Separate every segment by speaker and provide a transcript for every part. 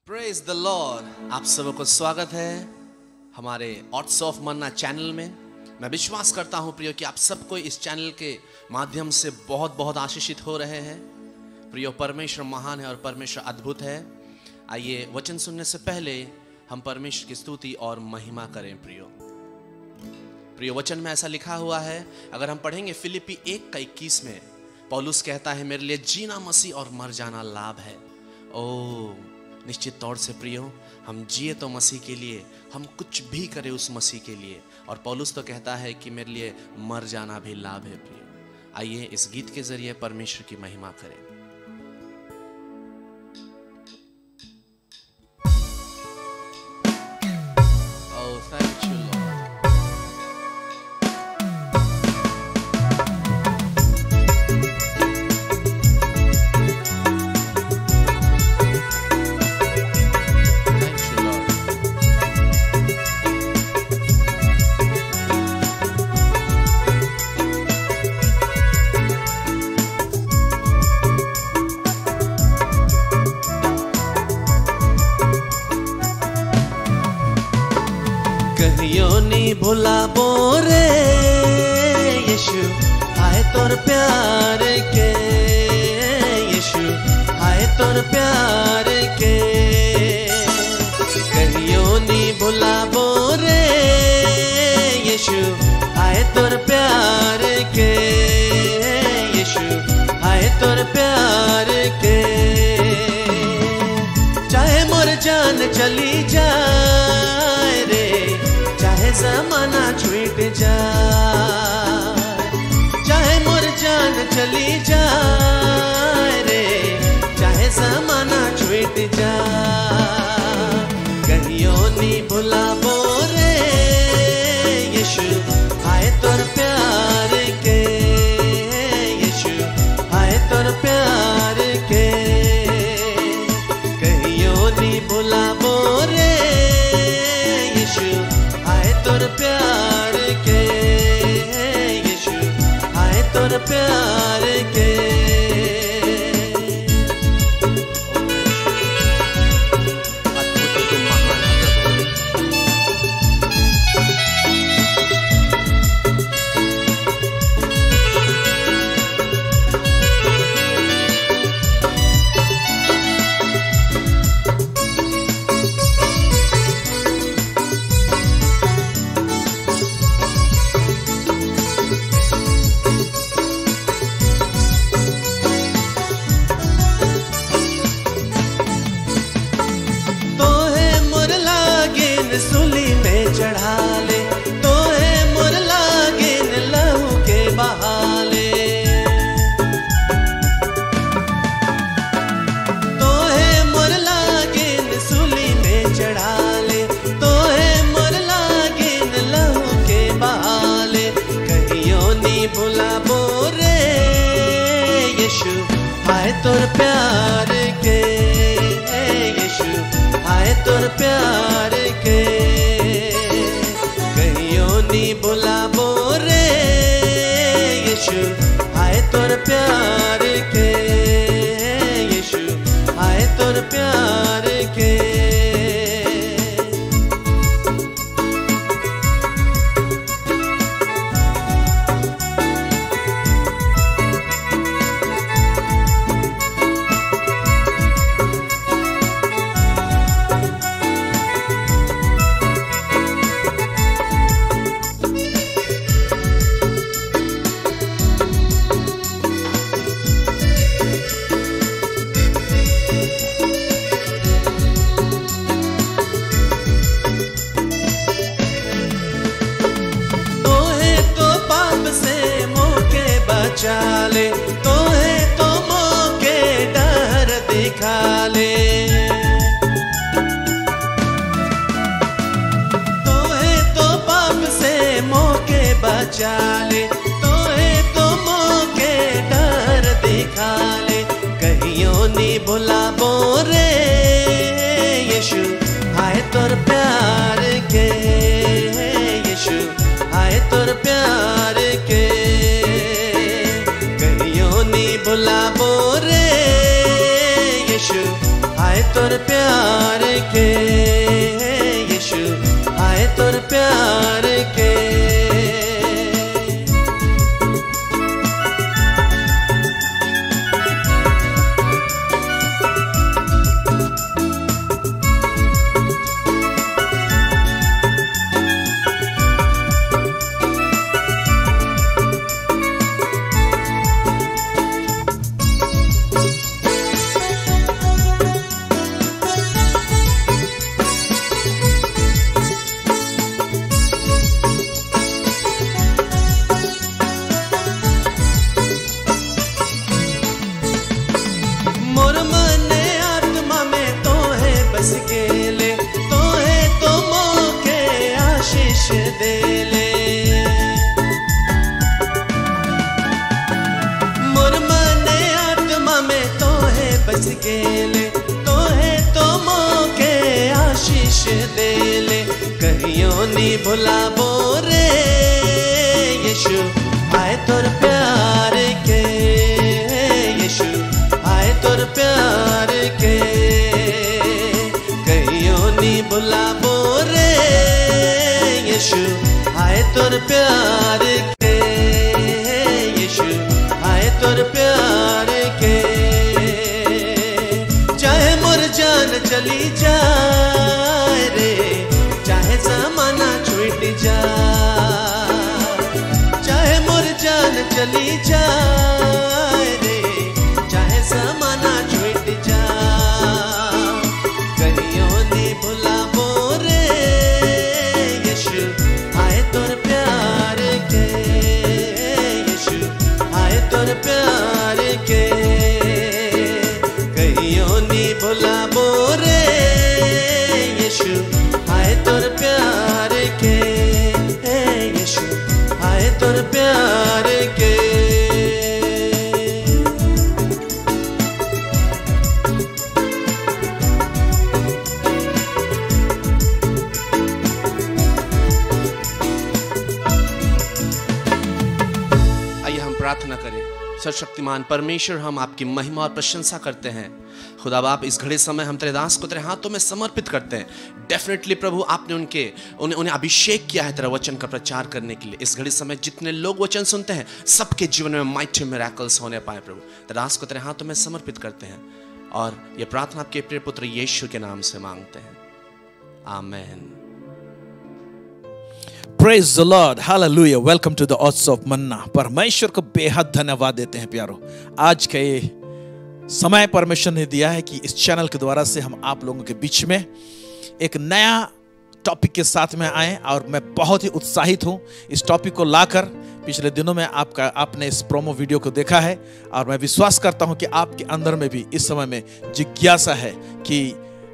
Speaker 1: Praise the Lord. आप सबको स्वागत है हमारे ऑट्स ऑफ मन्ना चैनल में। मैं विश्वास करता हूं प्रियो कि आप सबको इस चैनल के माध्यम से बहुत बहुत आशीषित हो रहे हैं। प्रियो, परमेश्वर महान है और परमेश्वर अद्भुत है। आइए वचन सुनने से पहले हम परमेश्वर की स्तुति और महिमा करें। प्रियो, वचन में ऐसा लिखा हुआ है, अगर हम पढ़ेंगे फिलिप्पी 1:21 में, पौलुस कहता है मेरे लिए जीना मसीह और मर जाना लाभ है। ओ निश्चित तौर से प्रियो, हम जिए तो मसीह के लिए, हम कुछ भी करें उस मसीह के लिए, और पौलुस तो कहता है कि मेरे लिए मर जाना भी लाभ है। प्रियो, आइए इस गीत के जरिए परमेश्वर की महिमा करें। Oh, thank you, Lord. कहियो नी भुलाबो रे यीशु, हाय तोर प्यार के यीशु, हाय तोर प्यार के। कहियो नी भुलाबो रे यीशु, हाय तोर प्यार के यीशु, हाय तोर प्यार के। चाहे मोर जान चली जाए रे, चाहे ज़माना छूट जाए, चाहे मोर जान चली जाए रे, चाहे ज़माना छूट जाए। कहियो नी भुलाबो रे यीशु, हाय तोर प्यार के यीशु, हाय तोर प्यार के। कहियो नी भुलाबो रे तोर प्यार के यीशु, हाय तोर प्यार के। सुली में चढ़ा ले तो है मोर लागे न लहू के बहाले, तो है मोर लागे न सुली में चढ़ा ले, तो है मोर लागे न लहू के बहाले। कहियो नी भुलाबो रे यीशु, हाय तोर प्यार के यीशु, हाय तोर प्यार के। कहियो नी भुलाबो रे यीशु, हाय तोर प्यार के यीशु, हाय तोर प्यार के। चाले तो है तो मौके डर दिखा ले, तो है तो पाप से मौके बचा ले, तो है तो मौके डर दिखा ले। कहियो नी भुलाबो रे यीशु, हाय तोर प्यार के यीशु, हाय तोर प्यार के। भुलाबो रे यीशु, हाय तोर प्यार के, यीशु आए तोर प्यार के। भुलाबो रे यीशु आए तोर प्यार के, यीशु आए तोर प्यार के। कहियो नी भुलाबो रे यीशु आए तोर प्यार के, यीशु आए तोर प्यार के। चाहे मोर जान चली जाए रे, चाहे जमाना छूट जाए, चाहे मोर जान चली जाए रे, चाहे जमाना छूट जाए। कहियो नी भुलाबो रे यीशु आए तोर प्यार के, यीशु आए तोर प्यार के। कहियो नी भुलाबो रे यीशु आए तोर प्यार के, यीशु आए तोर प्यार के। आइए हम प्रार्थना करें। सर्वशक्तिमान परमेश्वर, हम आपकी महिमा और प्रशंसा करते हैं। खुदा बाप, इस घड़ी समय हम तेरे दास को तेरे हाथों में समर्पित करते हैं। डेफिनेटली प्रभु, आपने उन्हें अभिषेक किया है तेरा वचन का प्रचार करने के लिए। इस घड़ी समय जितने लोग वचन सुनते हैं, सबके जीवन में माइटी मिरेकल्स होने पाए प्रभु। तेरे दास को तेरे हाथों में समर्पित करते हैं और ये प्रार्थना आपके प्रिय पुत्र यीशु के नाम से मांगते हैं, आमीन।
Speaker 2: Praise the Lord, hallelujah, welcome to the Odds of Manna। परमेश्वर को बेहद धन्यवाद देते हैं प्यारो। आज के समय परमेश्वर ने दिया है कि इस चैनल के द्वारा से हम आप लोगों के बीच में एक नया टॉपिक के साथ में आए और मैं बहुत ही उत्साहित हूं इस टॉपिक को लाकर। पिछले दिनों में आपने इस प्रोमो वीडियो को देखा है और मैं विश्वास करता हूं कि आपके अंदर में भी इस समय में जिज्ञासा है कि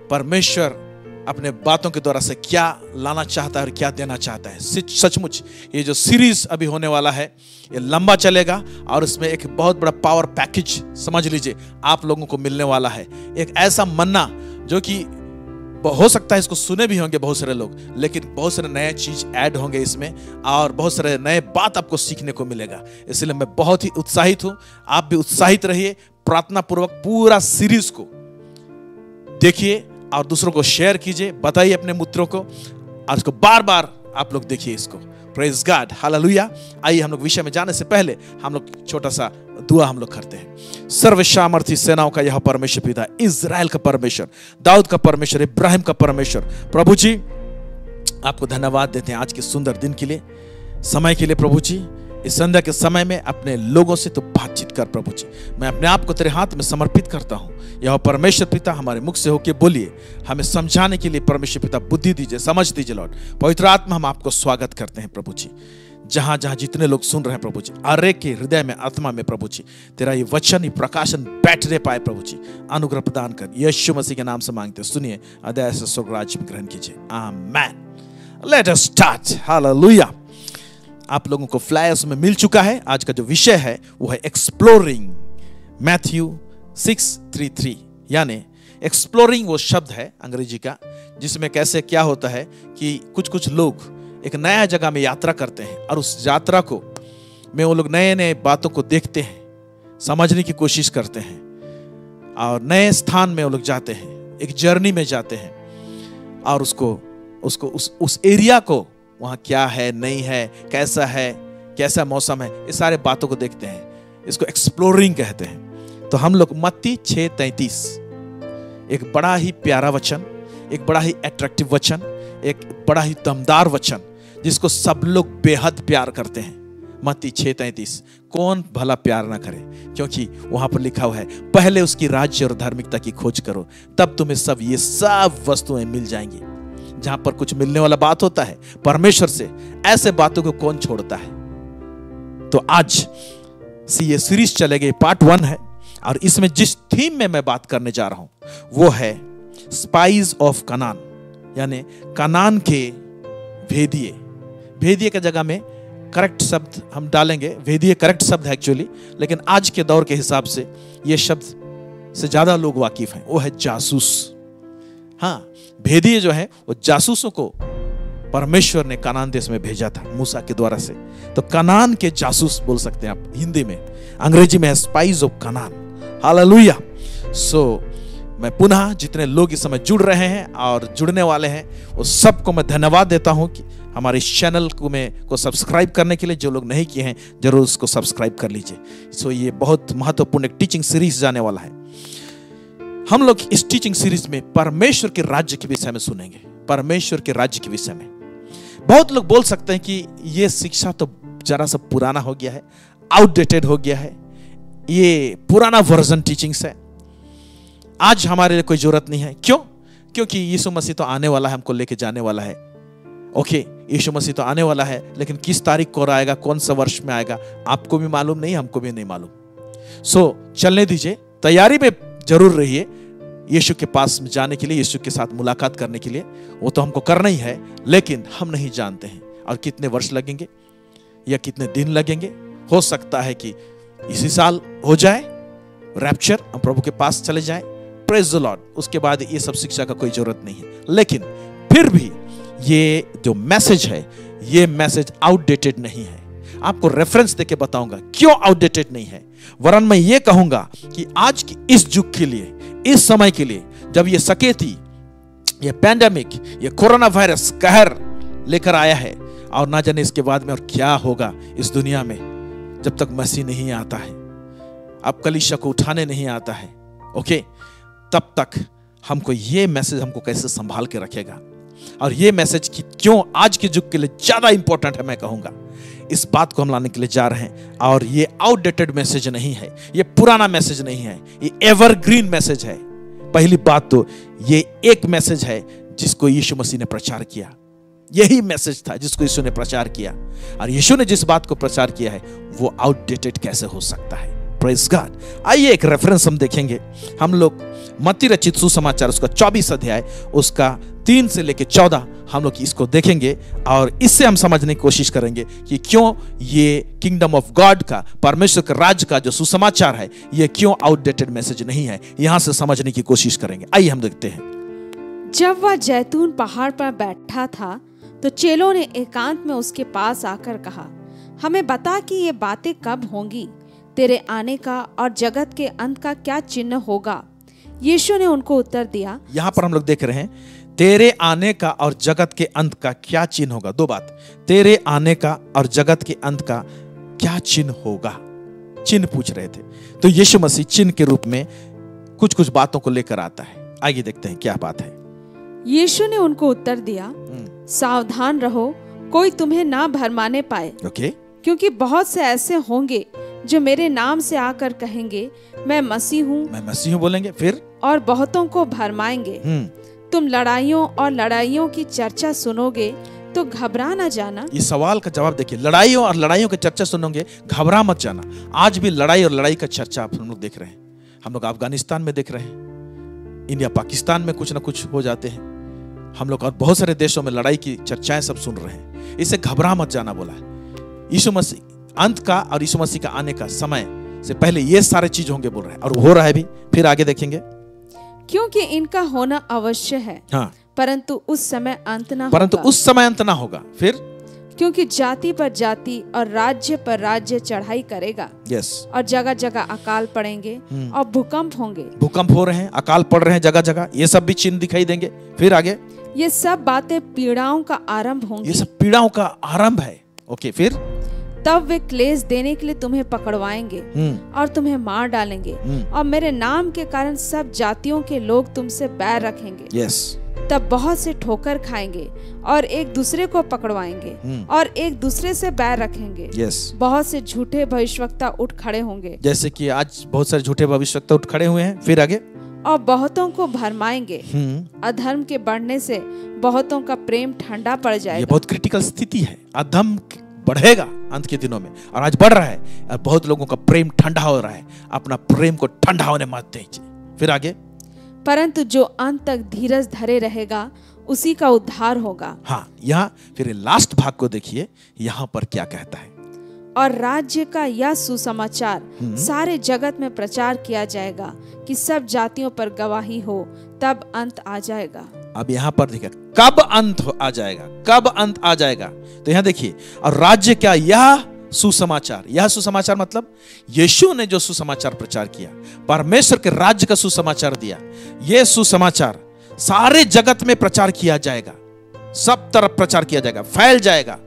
Speaker 2: परमेश्वर अपने बातों के द्वारा से क्या लाना चाहता है और क्या देना चाहता है। सचमुच ये जो सीरीज अभी होने वाला है ये लंबा चलेगा और इसमें एक बहुत बड़ा पावर पैकेज समझ लीजिए आप लोगों को मिलने वाला है। एक ऐसा मन्ना जो कि हो सकता है इसको सुने भी होंगे बहुत सारे लोग, लेकिन बहुत सारे नए चीज ऐड होंगे इसमें और बहुत सारे नए बात आपको सीखने को मिलेगा। इसलिए मैं बहुत ही उत्साहित हूं, आप भी उत्साहित रहिए। प्रार्थना पूर्वक पूरा सीरीज को देखिए और दूसरों को शेयर कीजिए, बताइए अपने मित्रों को और इसको बार बार आप लोग देखिए इसको। Praise God, hallelujah. आइए हम लोग विषय में जाने से पहले हम लोग छोटा सा दुआ हम लोग करते हैं। सर्वसामर्थी सेनाओं का यह परमेश्वर पिता, इज़राइल का परमेश्वर, दाऊद का परमेश्वर, इब्राहिम का परमेश्वर, प्रभु जी आपको धन्यवाद देते हैं आज के सुंदर दिन के लिए, समय के लिए। प्रभु जी इस संध्या के समय में अपने लोगों से तो बातचीत कर प्रभु जी। मैं अपने आप को तेरे हाथ में समर्पित करता हूँ। यह परमेश्वर पिता हमारे मुख से होके बोलिए, हमें समझाने के लिए परमेश्वर पिता बुद्धि दीजिए, समझ दीजिए लॉर्ड। पवित्र आत्मा हम आपको स्वागत करते हैं प्रभु जी। जहां जहां जितने लोग सुन रहे हैं प्रभु जी, हर एक के हृदय में आत्मा में प्रभु जी तेरा ये वचन ही प्रकाशन बैठने पाए प्रभु जी, अनुग्रह प्रदान कर। यीशु मसीह के नाम से मांगते हैं, सुनिए अदय से स्वर्ग राज्य में ग्रहण कीजिए, amen. Let us start, hallelujah. आप लोगों को फ्लायर्स में मिल चुका है। आज का जो विषय है वो है एक्सप्लोरिंग मैथ्यू 6:33, यानी एक्सप्लोरिंग वो शब्द है अंग्रेजी का जिसमें कैसे क्या होता है कि कुछ लोग एक नया जगह में यात्रा करते हैं और उस यात्रा को में वो लोग नए नए बातों को देखते हैं, समझने की कोशिश करते हैं और नए स्थान में वो लोग जाते हैं। एक जर्नी में जाते हैं और उस एरिया को वहाँ क्या है, नहीं है, कैसा मौसम है, इस सारे बातों को देखते हैं। इसको एक्सप्लोरिंग कहते हैं। तो हम लोग मत्ती 6:33, एक बड़ा ही प्यारा वचन, एक बड़ा ही अट्रैक्टिव वचन, एक बड़ा ही दमदार वचन जिसको सब लोग बेहद प्यार करते हैं। मत्ती 6:33, कौन भला प्यार ना करे, क्योंकि वहां पर लिखा हुआ है, पहले उसकी राज्य और धार्मिकता की खोज करो, तब तुम्हें ये सब वस्तुएं मिल जाएंगी। जहां पर कुछ मिलने वाला बात होता है परमेश्वर से, ऐसे बातों को कौन छोड़ता है। तो आज ये सीरीज चलेगी, पार्ट 1 है, और इसमें जिस थीम में मैं बात करने जा रहा हूं वो है स्पाइस ऑफ कनान, यानी कनान के भेदिए। भेदिए की जगह में करेक्ट शब्द हम डालेंगे, भेदिए करेक्ट शब्द है एक्चुअली, लेकिन आज के दौर के हिसाब से यह शब्द से ज्यादा लोग वाकिफ हैं, वो है जासूस। हाँ, भेदिए जो है वो जासूसों को परमेश्वर ने कनान देश में भेजा था मूसा के द्वारा से। तो कनान के जासूस बोल सकते हैं आप हिंदी में, अंग्रेजी में है स्पाइस ऑफ कनान। हालेलुया। मैं पुनः जितने लोग इस समय जुड़ रहे हैं और जुड़ने वाले हैं वो सबको मैं धन्यवाद देता हूं कि हमारे इस चैनल को सब्सक्राइब करने के लिए। जो लोग नहीं किए हैं जरूर उसको सब्सक्राइब कर लीजिए। ये बहुत महत्वपूर्ण एक टीचिंग सीरीज जाने वाला है। हम लोग इस टीचिंग सीरीज में परमेश्वर के राज्य के विषय में सुनेंगे। परमेश्वर के राज्य के विषय में बहुत लोग बोल सकते हैं कि ये शिक्षा तो जरा सा पुराना हो गया है, आउटडेटेड हो गया है, ये पुराना वर्जन टीचिंग्स है, आज हमारे लिए कोई जरूरत नहीं है। क्यों? क्योंकि यीशु मसीह तो आने वाला है, हमको लेके जाने वाला है। ओके, यीशु मसीह तो आने वाला है, लेकिन किस तारीख को आएगा, कौन सा वर्ष में आएगा, आपको भी मालूम नहीं, हमको भी नहीं मालूम। चलने दीजिए, तैयारी में जरूर रहिए यीशु के पास जाने के लिए, यीशु के साथ मुलाकात करने के लिए। वो तो हमको करना ही है, लेकिन हम नहीं जानते हैं और कितने वर्ष लगेंगे या कितने दिन लगेंगे। हो सकता है कि इसी साल हो जाए रैप्चर, हम प्रभु के पास चले जाएं, प्रेज द लॉर्ड। उसके बाद ये सब शिक्षा का कोई जरूरत नहीं है। लेकिन फिर भी ये जो मैसेज है, ये मैसेज आउटडेटेड नहीं है। आपको रेफरेंस देके बताऊंगा क्यों आउटडेटेड नहीं है, वरन मैं ये कहूंगा कि आज की इस युग के लिए, इस समय के लिए, जब ये सकेती, ये पैंडेमिक, ये कोरोना वायरस कहर लेकर आया है, और ना जाने इसके बाद में और क्या होगा इस दुनिया में जब तक मसीह नहीं आता है, अब कलीसिया को उठाने नहीं आता है। ओके, तब तक हमको ये मैसेज हमको कैसे संभाल के रखेगा, और ये मैसेज की क्यों आज के युग के लिए ज्यादा इंपॉर्टेंट है, मैं कहूंगा इस बात को हम लाने के लिए जा रहे हैं। और ये आउटडेटेड मैसेज नहीं है, ये पुराना मैसेज नहीं है, ये एवरग्रीन मैसेज है। पहली बात तो ये एक मैसेज है जिसको यीशु मसीह ने प्रचार किया, यही मैसेज था जिसको यीशु ने प्रचार किया, और यीशु ने जिस बात को प्रचार किया है वो आउटडेटेड कैसे हो सकता है। Praise God. आइए एक रेफरेंस हम देखेंगे। हम लोग मत्ती रचित सुसमाचार उसका 24 अध्याय उसका 3 से लेकर 14 हम लोग इसको देखेंगे, और इससे हम समझने की कोशिश करेंगे कि क्यों ये किंगडम ऑफ गॉड का, परमेश्वर के राज्य का जो सुसमाचार है, ये क्यों आउटडेटेड मैसेज नहीं है। यहां से समझने की कोशिश करेंगे। आइए हम देखते हैं।
Speaker 3: जब वह जैतून पहाड़ पर बैठा था तो चेलों ने एकांत में उसके पास आकर कहा, हमें बता कि ये बातें कब होंगी, तेरे आने का और जगत के अंत का क्या चिन्ह होगा। यीशु ने उनको उत्तर दिया।
Speaker 2: यहाँ पर हम लोग देख रहे हैं, तेरे आने का और जगत के अंत का क्या चिन्ह होगा। दो बात, तेरे आने का और जगत के अंत का क्या चिन्ह होगा, चिन्ह पूछ रहे थे। तो यीशु मसीह चिन्ह के रूप में कुछ कुछ बातों को लेकर आता है। आइए देखते हैं क्या बात है।
Speaker 3: यीशु ने उनको उत्तर दिया, सावधान रहो, कोई तुम्हें ना भरमाने पाए।
Speaker 2: ओके,
Speaker 3: क्योंकि बहुत से ऐसे होंगे जो मेरे नाम से आकर कहेंगे, मैं मसीह हूँ,
Speaker 2: मैं मसीह हूँ बोलेंगे, फिर
Speaker 3: और बहुतों को भरमाएंगे। तुम लड़ाइयों और लड़ाइयों की चर्चा सुनोगे तो घबरा न जाना।
Speaker 2: इस सवाल का जवाब देखिए, लड़ाइयों और लड़ाइयों की चर्चा सुनोगे, घबरा मत जाना। आज भी लड़ाई और लड़ाई का चर्चा हम लोग देख रहे हैं। हम लोग अफगानिस्तान में देख रहे हैं, इंडिया पाकिस्तान में कुछ ना कुछ हो जाते हैं। हम लोग और बहुत सारे देशों में लड़ाई की चर्चाएं सब सुन रहे हैं। इसे घबरा मत जाना बोला है। यीशु मसीह अंत का और यीशु मसीह का आने का समय से पहले ये सारे चीज होंगे बोल रहे हैं, और हो रहा है भी। फिर आगे देखेंगे,
Speaker 3: क्योंकि इनका होना अवश्य है,
Speaker 2: हाँ,
Speaker 3: परंतु उस समय अंत ना
Speaker 2: परंतु
Speaker 3: होगा।
Speaker 2: उस समय अंत ना होगा। फिर
Speaker 3: क्योंकि जाति पर जाति और राज्य पर राज्य चढ़ाई करेगा।
Speaker 2: यस।
Speaker 3: और जगह जगह अकाल पड़ेंगे और भूकंप होंगे।
Speaker 2: भूकंप हो रहे हैं, अकाल पड़ रहे हैं जगह जगह, ये सब भी चिन्ह दिखाई देंगे। फिर आगे,
Speaker 3: ये सब बातें पीड़ाओं का आरंभ होंगी।
Speaker 2: ये सब पीड़ाओं का आरंभ है। ओके, फिर
Speaker 3: तब वे क्लेश देने के लिए तुम्हें पकड़वाएंगे और तुम्हें मार डालेंगे और मेरे नाम के कारण सब जातियों के लोग तुमसे बैर रखेंगे।
Speaker 2: यस।
Speaker 3: तब बहुत से ठोकर खाएंगे और एक दूसरे को पकड़वाएंगे और एक दूसरे से बैर रखेंगे।
Speaker 2: यस।
Speaker 3: बहुत से झूठे भविष्यवक्ता उठ खड़े होंगे,
Speaker 2: जैसे कि आज बहुत सारे झूठे भविष्यवक्ता उठ खड़े हुए हैं। फिर आगे,
Speaker 3: और बहुतों को भरमाएंगे। अधर्म के बढ़ने से बहुतों का प्रेम ठंडा पड़ जाएगा।
Speaker 2: ये बहुत क्रिटिकल स्थिति है। अधर्म बढ़ेगा अंत के दिनों में, और आज बढ़ रहा है, और बहुत लोगों का प्रेम ठंडा हो रहा है। अपना प्रेम को ठंडा होने मत दीजिए। फिर आगे,
Speaker 3: परंतु जो अंत तक धीरज धरे रहेगा उसी का उद्धार होगा।
Speaker 2: हाँ, यहाँ फिर लास्ट भाग को देखिए, यहाँ पर क्या कहता है।
Speaker 3: और राज्य का यह सुसमाचार सारे जगत में प्रचार किया जाएगा कि सब जातियों पर गवाही हो, तब अंत आ जाएगा।
Speaker 2: अब यहाँ पर देखिए, कब अंत आ जाएगा, कब अंत आ जाएगा। तो यहाँ देखिए, और राज्य क्या, यह सुसमाचार। यह सुसमाचार मतलब यीशु ने जो सुसमाचार प्रचार किया, परमेश्वर के राज्य का सुसमाचार दिया, यह सुसमाचार सारे जगत में प्रचार किया जाएगा, सब तरफ प्रचार किया जाएगा, फैल जाएगा।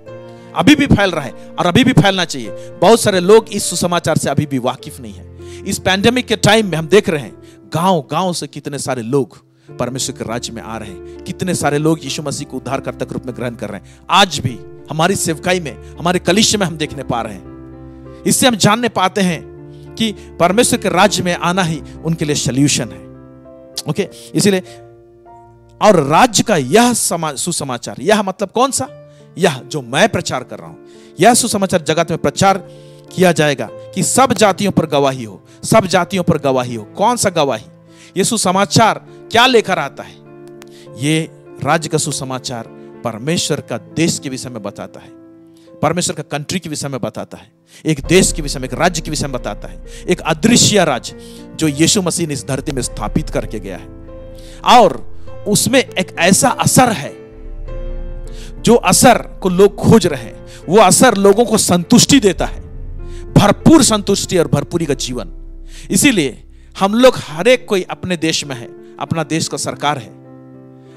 Speaker 2: अभी भी फैल रहा है और अभी भी फैलना चाहिए। बहुत सारे लोग इस सुसमाचार से अभी भी वाकिफ नहीं है। इस पैंडेमिक के टाइम में हम देख रहे हैं, गांव गांव से कितने सारे लोग परमेश्वर के राज्य में आ रहे हैं, कितने सारे लोग यीशु मसीह को उद्धारकर्ता के रूप में ग्रहण कर रहे हैं। आज भी हमारी सेवकाई में, हमारे कलीसिया में हम देखने पा रहे हैं। इससे हम जानने पाते हैं कि परमेश्वर के राज्य में आना ही उनके लिए सॉल्यूशन है। ओके, इसीलिए, और राज्य का यह सुसमाचार, यह मतलब कौन सा, यह जो मैं प्रचार कर रहा हूं, यह सुसमाचार जगत में प्रचार किया जाएगा कि सब जातियों पर गवाही हो, सब जातियों पर गवाही हो। कौन सा गवाही, यह सुसमाचार क्या लेकर आता है? ये राज्य का सुसमाचार परमेश्वर का देश के विषय में बताता है, परमेश्वर का कंट्री के विषय में बताता है, एक देश के विषय में, एक राज्य के विषय में बताता है, एक अदृश्य राज्य जो यीशु मसीह ने इस धरती में स्थापित करके गया है। और उसमें एक ऐसा असर है, जो असर को लोग खोज रहे हैं, वो असर लोगों को संतुष्टि देता है, भरपूर संतुष्टि और भरपूरी का जीवन। इसीलिए हम लोग, हर एक कोई अपने देश में है, अपना देश का सरकार है,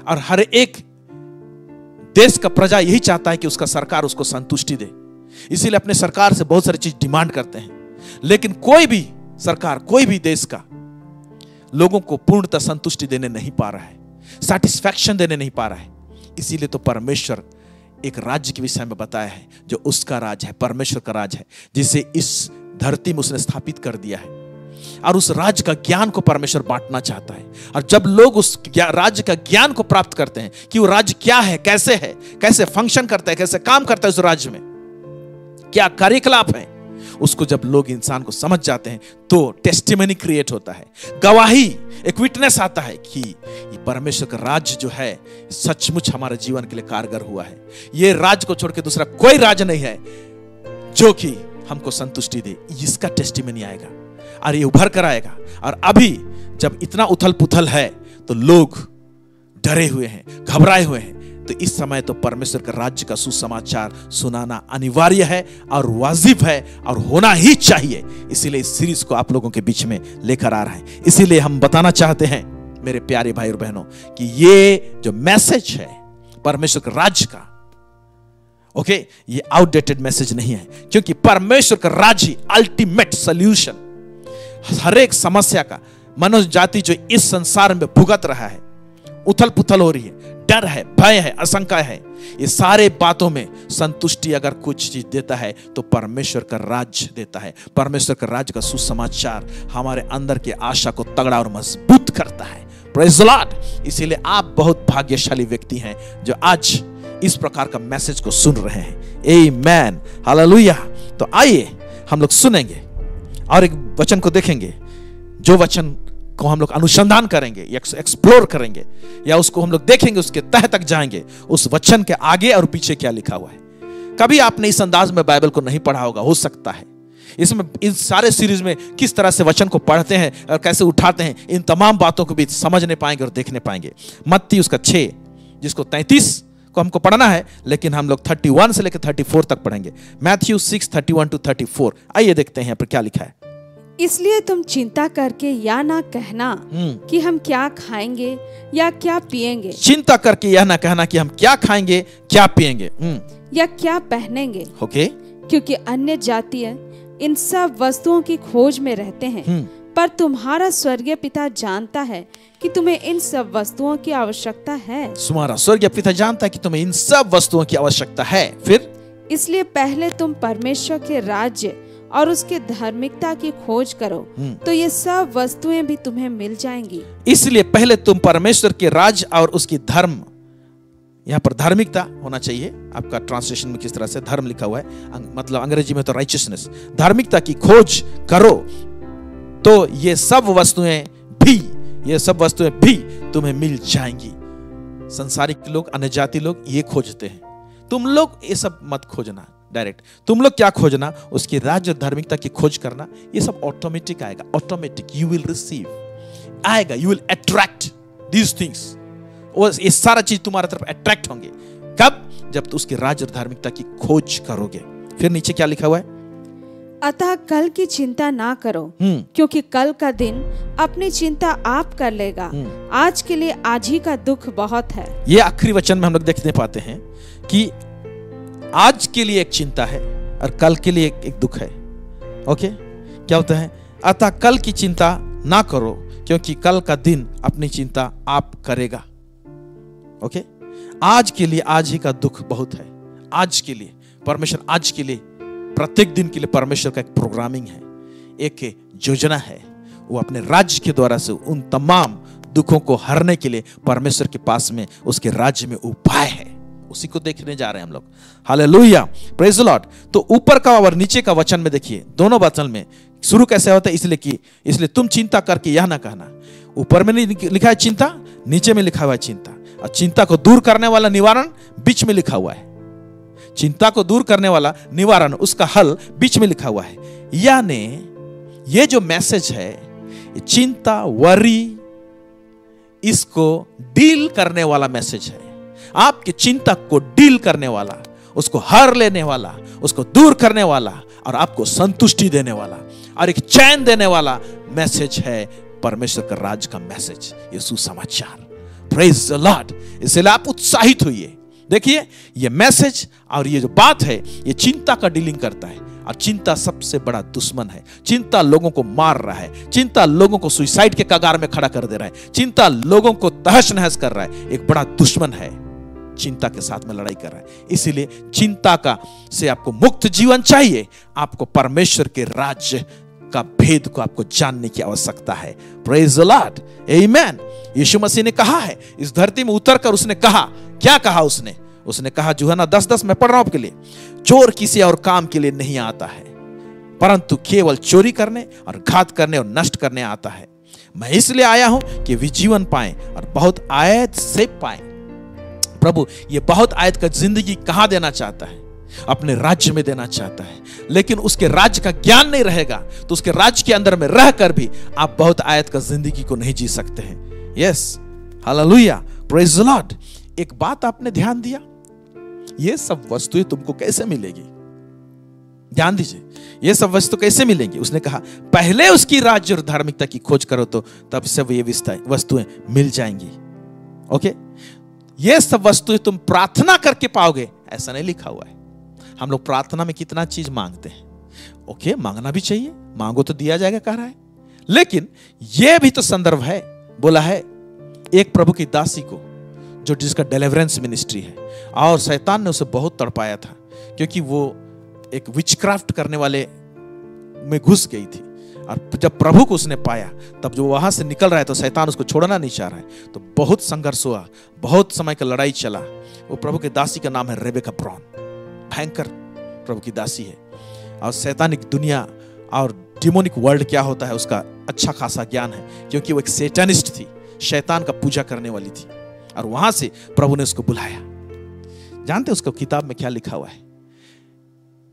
Speaker 2: और हर एक देश का प्रजा यही चाहता है कि उसका सरकार उसको संतुष्टि दे। इसीलिए अपने सरकार से बहुत सारी चीज डिमांड करते हैं, लेकिन कोई भी सरकार, कोई भी देश का लोगों को पूर्णतः संतुष्टि देने नहीं पा रहा है, सैटिस्फैक्शन देने नहीं पा रहा है। इसीलिए तो परमेश्वर एक राज्य के विषय में बताया है, जो उसका राज है, परमेश्वर का राज है, जिसे इस धरती में उसने स्थापित कर दिया है। और उस राज्य का ज्ञान को परमेश्वर बांटना चाहता है। और जब लोग उस राज्य का ज्ञान को प्राप्त करते हैं कि वो राज्य क्या है, कैसे फंक्शन करता है, कैसे काम करता है उस राज्य में, क्या कार्यकलाप है, उसको जब लोग, इंसान को समझ जाते हैं, तो टेस्टिमनी क्रिएट होता है, गवाही, एक विटनेस आता है कि ये परमेश्वर का राज्य जो है सचमुच हमारे जीवन के लिए कारगर हुआ है। ये राज्य को छोड़ के दूसरा कोई राज्य नहीं है जो कि हमको संतुष्टि दे। इसका टेस्टिमनी आएगा और ये उभर कर आएगा। और अभी जब इतना उथल पुथल है तो लोग डरे हुए हैं, घबराए हुए हैं, तो इस समय तो परमेश्वर का राज्य का सुसमाचार सुनाना अनिवार्य है और वाजिब है और होना ही चाहिए। इसीलिए इस सीरीज को आप लोगों के बीच में लेकर आ रहा है। इसीलिए हम बताना चाहते हैं मेरे प्यारे भाई और बहनों कि ये जो मैसेज है परमेश्वर के राज्य का, ओके, ये आउटडेटेड मैसेज नहीं है, क्योंकि परमेश्वर का राज्य अल्टीमेट सॉल्यूशन हर एक समस्या का मनुष्य जाति जो इस संसार में भुगत रहा है, उथल पुथल हो रही है, डर है, भय है, आशंका है, ये सारे बातों में संतुष्टि अगर कुछ चीज देता है तो परमेश्वर का राज्य देता है। परमेश्वर का राज्य का सुसमाचार हमारे अंदर की आशा को तगड़ा और मजबूत करता है। Praise the Lord. इसीलिए आप बहुत भाग्यशाली व्यक्ति हैं जो आज इस प्रकार का मैसेज को सुन रहे हैं। आमेन, हालेलुया। तो आइए हम लोग सुनेंगे और एक वचन को देखेंगे, जो वचन को हम लोग अनुसंधान करेंगे या एक्सप्लोर करेंगे, या उसको हम लोग देखेंगे, उसके तह तक जाएंगे, उस वचन के आगे और पीछे क्या लिखा हुआ है। कभी आपने इस अंदाज में बाइबल को नहीं पढ़ा होगा, हो सकता है इसमें, इन सारे सीरीज में किस तरह से वचन को पढ़ते हैं और कैसे उठाते हैं, इन तमाम बातों को भी समझने पाएंगे और देखने पाएंगे। मत्ती उसका 6 जिसको 33 को हमको पढ़ना है, लेकिन हम लोग 31 से लेकर 34 तक पढ़ेंगे। Matthew 6:31 to 34। आइए देखते हैं यहाँ पर क्या लिखा है।
Speaker 3: इसलिए तुम चिंता करके या ना कहना कि हम क्या खाएंगे या क्या पिएंगे,
Speaker 2: चिंता करके यह ना कहना कि हम क्या खाएंगे क्या पिएंगे
Speaker 3: या क्या पहनेंगे,
Speaker 2: ओके।
Speaker 3: क्योंकि अन्य जातीय इन सब वस्तुओं की खोज में रहते हैं, पर तुम्हारा स्वर्गीय पिता जानता है कि तुम्हें इन सब वस्तुओं की आवश्यकता है।
Speaker 2: तुम्हारा स्वर्गीय पिता जानता है कि तुम्हें इन सब वस्तुओं की आवश्यकता है। फिर
Speaker 3: इसलिए पहले तुम परमेश्वर के राज्य और उसके धार्मिकता की खोज करो, तो ये सब वस्तुएं भी तुम्हें मिल जाएंगी।
Speaker 2: इसलिए पहले तुम परमेश्वर के राज्य और उसकी धर्म, यहाँ पर धार्मिकता होना चाहिए। आपका ट्रांसलेशन में किस तरह से धर्म लिखा हुआ है, मतलब अंग्रेजी में तो राइचियसनेस, धार्मिकता की खोज करो तो ये सब वस्तुएं भी तुम्हें मिल जाएंगी। संसारिक लोग, अन्य जाति लोग ये खोजते हैं, तुम लोग ये सब मत खोजना डायरेक्ट। तुम लोग क्या खोजना, उसकी राज्य और धार्मिकता की खोज करना। ये सब ऑटोमेटिक आएगा, ऑटोमेटिक यू विल रिसीव आएगा, you will attract these things. ये सारा चीज तुम्हारी तरफ अट्रैक्ट होंगे। कब? जब तुम उसकी राज्य और धार्मिकता की खोज करोगे। फिर नीचे क्या लिखा हुआ है?
Speaker 3: अतः कल की चिंता ना करो, क्योंकि कल का दिन अपनी चिंता आप कर लेगा। आज के लिए आज ही का दुख बहुत है।
Speaker 2: ये आखिरी वचन में हम लोग देखने पाते हैं कि आज के लिए एक चिंता है और कल के लिए एक दुख है। ओके, क्या होता है? अतः कल की चिंता ना करो, क्योंकि कल का दिन अपनी चिंता आप करेगा। ओके, आज के लिए आज ही का दुख बहुत है। आज के लिए परमेश्वर, आज के लिए प्रत्येक दिन के लिए परमेश्वर का एक प्रोग्रामिंग है, एक योजना है। वो अपने राज्य के द्वारा से उन तमाम दुखों को हरने के लिए परमेश्वर के पास में, उसके राज्य में उपाय है। उसी को देखने जा रहे हैं हम लोग। Hallelujah, praise the Lord. तो ऊपर का और नीचे का वचन में देखिए, दोनों वचन में शुरू कैसे होता है? इसलिए तुम चिंता करके यह ना कहना। ऊपर में लिखा है चिंता, नीचे में लिखा हुआ है चिंता, और चिंता को दूर करने वाला निवारण बीच में लिखा हुआ है। चिंता को दूर करने वाला निवारण, उसका हल बीच में लिखा हुआ है। यानी ये जो मैसेज है, ये चिंता, वरी, इसको डील करने वाला मैसेज है। आपकी चिंता को डील करने वाला, उसको हर लेने वाला, उसको दूर करने वाला और आपको संतुष्टि देने वाला और एक चैन देने वाला मैसेज है परमेश्वर का राज का मैसेज, ये सुसमाचार। Praise the Lord. इसलिए आप उत्साहित होइए। देखिए, ये मैसेज और ये जो बात है, ये चिंता का डीलिंग करता है। और चिंता सबसे बड़ा दुश्मन है। चिंता लोगों को मार रहा है, चिंता लोगों को सुसाइड के कगार में खड़ा कर दे रहा है, चिंता लोगों को तहस नहस कर रहा है। एक बड़ा दुश्मन है, चिंता के साथ में लड़ाई कर रहा है। इसीलिए चिंता का से आपको मुक्त जीवन चाहिए। आपको परमेश्वर के राज्य का भेद को आपको जानने की आवश्यकता है। प्रेज द लॉर्ड, आमेन। यीशु मसीह ने कहा है, इस धरती में उतरकर उसने कहा, क्या कहा उसने कहा, यूहन्ना 10:10 में पढ़ रहा हूं आपके लिए, चोर किसी और काम के लिए नहीं आता है, परंतु केवल चोरी करने और घात करने और नष्ट करने आता है। मैं इसलिए आया हूं कि वे जीवन पाएं और बहुत आयत से पाएं। प्रभु ये बहुत आयत का जिंदगी कहां देना चाहता है? अपने राज्य में देना चाहता है। लेकिन उसके राज्य का ज्ञान नहीं रहेगा तो उसके राज्य के अंदर में रहकर भी आप बहुत आयत का जिंदगी को नहीं जी सकते हैं। Yes, hallelujah, praise the Lord. एक बात आपने ध्यान दिया, ये सब वस्तुएं तुमको कैसे मिलेगी? ध्यान दीजिए, ये सब वस्तु कैसे मिलेंगी? उसने कहा पहले उसकी राज्य और धार्मिकता की खोज करो तो तब सब ये वस्तुएं मिल जाएंगी। ओके, ये सब वस्तुएं तुम प्रार्थना करके पाओगे, ऐसा नहीं लिखा हुआ है। हम लोग प्रार्थना में कितना चीज मांगते हैं। ओके, मांगना भी चाहिए, मांगो तो दिया जाएगा कह रहा है। लेकिन यह भी तो संदर्भ है, बोला है एक प्रभु की दासी को, जो जिसका डिलीवरेंस मिनिस्ट्री है, और शैतान ने उसे बहुत तड़पाया था क्योंकि वो एक विचक्राफ्ट करने वाले में घुस गई थी। और जब प्रभु को उसने पाया, तब जो वहां से निकल रहा है तो शैतान उसको छोड़ना नहीं चाह रहा है। तो बहुत संघर्ष हुआ, बहुत समय का लड़ाई चला। वो प्रभु की दासी का नाम है रेबेका ब्राउन, भयंकर प्रभु की दासी है। और शैतानिक दुनिया और डिमोनिक वर्ल्ड क्या होता है उसका अच्छा खासा ज्ञान है, क्योंकि वो एक सैतानिस्ट थी, शैतान का पूजा करने वाली थी। और वहां से प्रभु ने उसको बुलाया। जानते हैं उसको किताब में क्या लिखा हुआ है?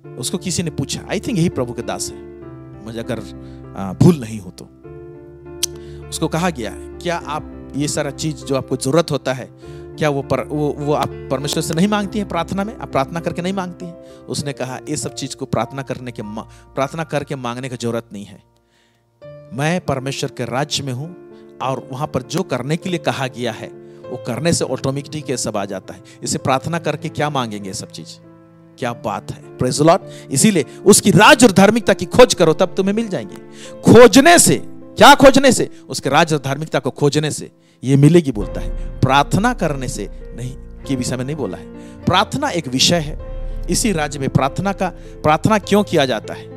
Speaker 2: उसको किसी ने पूछा, आई थिंक यही प्रभु के दास है, मुझे अगर भूल नहीं हो तो। उसको कहा गया, क्या आप ये सारा चीज जो आपको जरूरत होता है, क्या वो आप परमेश्वर से नहीं मांगती हैं प्रार्थना में? आप प्रार्थना करके नहीं मांगती हैं? उसने कहा ये सब चीज को प्रार्थना करके मांगने की जरूरत नहीं है। मैं परमेश्वर के राज्य में हूं और वहां पर जो करने के लिए कहा गया है वो करने से ऑटोमेटिक ये सब आ जाता है। इसे प्रार्थना करके क्या मांगेंगे ये सब चीज? क्या बात है, प्रेज़ द लॉर्ड। इसीलिए उसकी राज और धार्मिकता की खोज करो, तब तुम्हें मिल जाएंगे। खोजने से, क्या खोजने से? उसके राज और धार्मिकता को खोजने से ये मिलेगी बोलता है, प्रार्थना करने से नहीं के विषय में नहीं बोला है। प्रार्थना एक विषय है। इसी राज्य में प्रार्थना क्यों किया जाता है,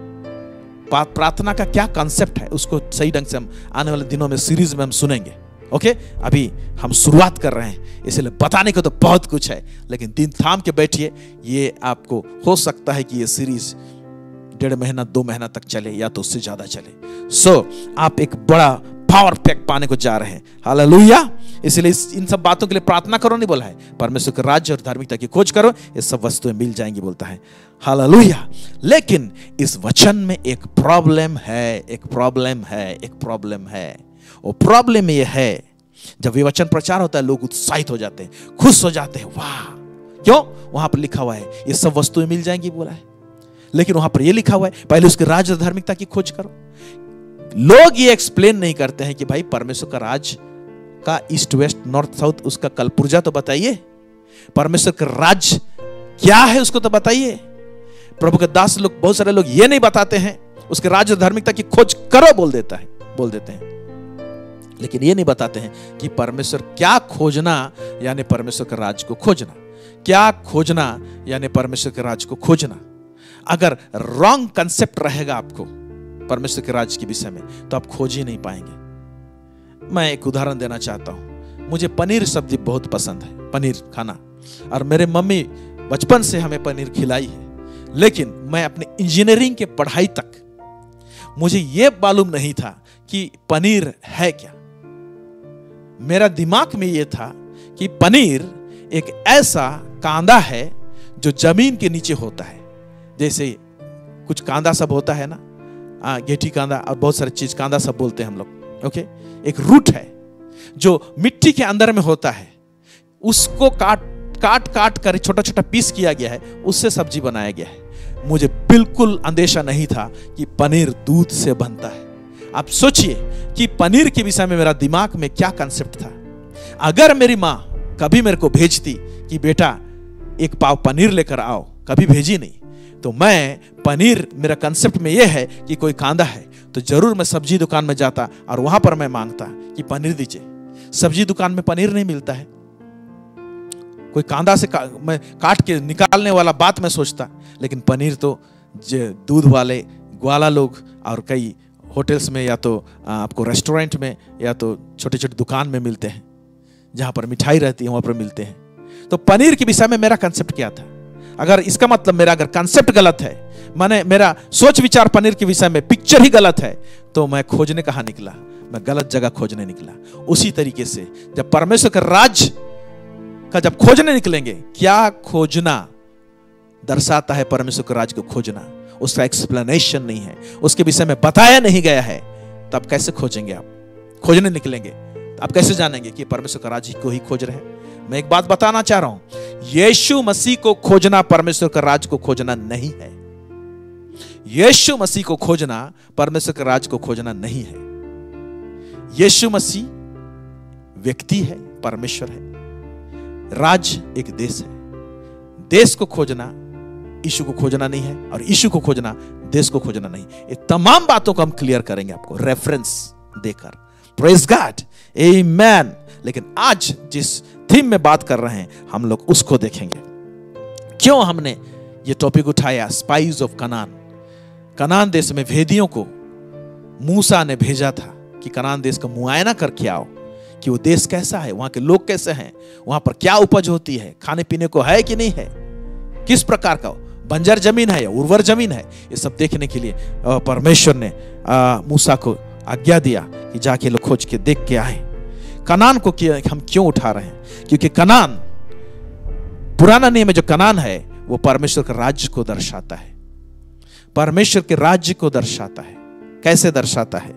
Speaker 2: प्रार्थना का क्या कॉन्सेप्ट है, उसको सही ढंग से हम आने वाले दिनों में सीरीज में हम सुनेंगे। ओके, अभी हम शुरुआत कर रहे हैं, इसलिए बताने को तो बहुत कुछ है, लेकिन दिन थाम के बैठिए। ये आपको हो सकता है कि ये सीरीज 1.5 महीना 2 महीना तक चले या तो उससे ज्यादा चले। आप एक बड़ा पावर पैक पाने को जा रहे हैं। हालेलुया। इसलिए इन सब बातों के लिए प्रार्थना करो नहीं बोला है, परमेश्वर के राज्य और धार्मिकता की खोज करो, ये सब वस्तुएं मिल जाएंगी बोलता है। हालेलुया। लेकिन इस वचन में एक प्रॉब्लम है। वो प्रॉब्लम ये है, जब ये वचन प्रचार होता है लोग उत्साहित हो जाते हैं, खुश हो जाते हैं। वाह, क्यों? वहां पर लिखा हुआ है ये सब वस्तुएं मिल जाएंगी बोला है, लेकिन वहां पर ये लिखा हुआ है पहले उसके राज्य और धार्मिकता की खोज करो। लोग ये एक्सप्लेन नहीं करते हैं कि भाई परमेश्वर का राज का ईस्ट वेस्ट नॉर्थ साउथ उसका कलपुर्जा तो बताइए, परमेश्वर का राज क्या है उसको तो बताइए। प्रभु के दास लोग, बहुत सारे लोग ये नहीं बताते हैं उसके राज्य और धार्मिकता की खोज करो बोल देते हैं, लेकिन ये नहीं बताते हैं कि परमेश्वर क्या खोजना यानी परमेश्वर के राज को खोजना, क्या खोजना यानी परमेश्वर के राज को खोजना। अगर रॉन्ग कंसेप्ट रहेगा आपको परमेश्वर के राज के विषय में तो आप खोज ही नहीं पाएंगे। मैं एक उदाहरण देना चाहता हूं। मुझे पनीर सब्जी बहुत पसंद है, पनीर खाना, और मेरे मम्मी बचपन से हमें पनीर खिलाई है, लेकिन मैं अपने इंजीनियरिंग के पढ़ाई तक मुझे यह मालूम नहीं था कि पनीर है क्या। मेरा दिमाग में यह था कि पनीर एक ऐसा कांदा है जो जमीन के नीचे होता है, जैसे कुछ कांदा सब होता है ना, गेठी कांदा और बहुत सारी चीज कांदा सब बोलते हैं हम लोग। ओके, एक रूट है जो मिट्टी के अंदर में होता है, उसको काट कर छोटा छोटा पीस किया गया है, उससे सब्जी बनाया गया है। मुझे बिल्कुल अंदेशा नहीं था कि पनीर दूध से बनता है। आप सोचिए कि पनीर के विषय में मेरा दिमाग में क्या कंसेप्ट था। अगर मेरी माँ कभी मेरे को भेजती कि बेटा एक पाव पनीर लेकर आओ, कभी भेजी नहीं, तो मैं पनीर, मेरा कंसेप्ट में यह है कि कोई कांदा है तो जरूर मैं सब्जी दुकान में जाता और वहां पर मैं मांगता कि पनीर दीजिए। सब्जी दुकान में पनीर नहीं मिलता है, कोई कांदा से मैं काट के निकालने वाला बात मैं सोचता, लेकिन पनीर तो दूध वाले ग्वाला लोग और कई होटल्स में या तो आपको रेस्टोरेंट में या तो छोटे छोटे दुकान में मिलते हैं, जहां पर मिठाई रहती है वहां पर मिलते हैं। तो पनीर के विषय में मेरा कंसेप्ट क्या था? अगर इसका मतलब मेरा अगर कंसेप्ट गलत है, माने मेरा सोच विचार पनीर के विषय में पिक्चर ही गलत है, तो मैं खोजने कहां निकला? मैं गलत जगह खोजने निकला। उसी तरीके से जब परमेश्वर के राज का जब खोजने निकलेंगे, क्या खोजना दर्शाता है परमेश्वर के राज को खोजना, उसका एक्सप्लेनेशन नहीं है, उसके विषय में बताया नहीं गया है, तब कैसे खोजेंगे? आप खोजने निकलेंगे आप कैसे जानेंगे कि परमेश्वर का राज को ही खोज रहे हैं? मैं एक बात बताना चाह रहा हूं, यीशु मसीह को खोजना परमेश्वर का राज को खोजना नहीं है। यीशु मसीह को खोजना परमेश्वर के राज को खोजना नहीं है। यीशु मसीह व्यक्ति है, परमेश्वर है, राज एक देश है। देश को खोजना यीशु को खोजना नहीं है, और यीशु को खोजना देश को खोजना नहीं। ये तमाम बातों को हम क्लियर करेंगे आपको रेफरेंस देकर। प्रेज गॉड, आमेन। लेकिन आज जिस थीम में बात कर रहे हैं हम लोग उसको देखेंगे। क्यों हमने ये टॉपिक उठाया? Spice of Kanan. कनान देश में भेदियों को मूसा ने भेजा था कि कनान देश का मुआयना करके आओ कि वो देश कैसा है, वहां के लोग कैसे हैं, वहां पर क्या उपज होती है, खाने पीने को है कि नहीं है, किस प्रकार का बंजर जमीन है या उर्वर जमीन है। ये सब देखने के लिए परमेश्वर ने मूसा को आज्ञा दिया कि जाके लोग खोज के देख के आए। कनान को हम क्यों उठा रहे हैं? क्योंकि कनान, पुराना नियम में जो कनान है वो परमेश्वर के राज्य को दर्शाता है, परमेश्वर के राज्य को दर्शाता है। कैसे दर्शाता है,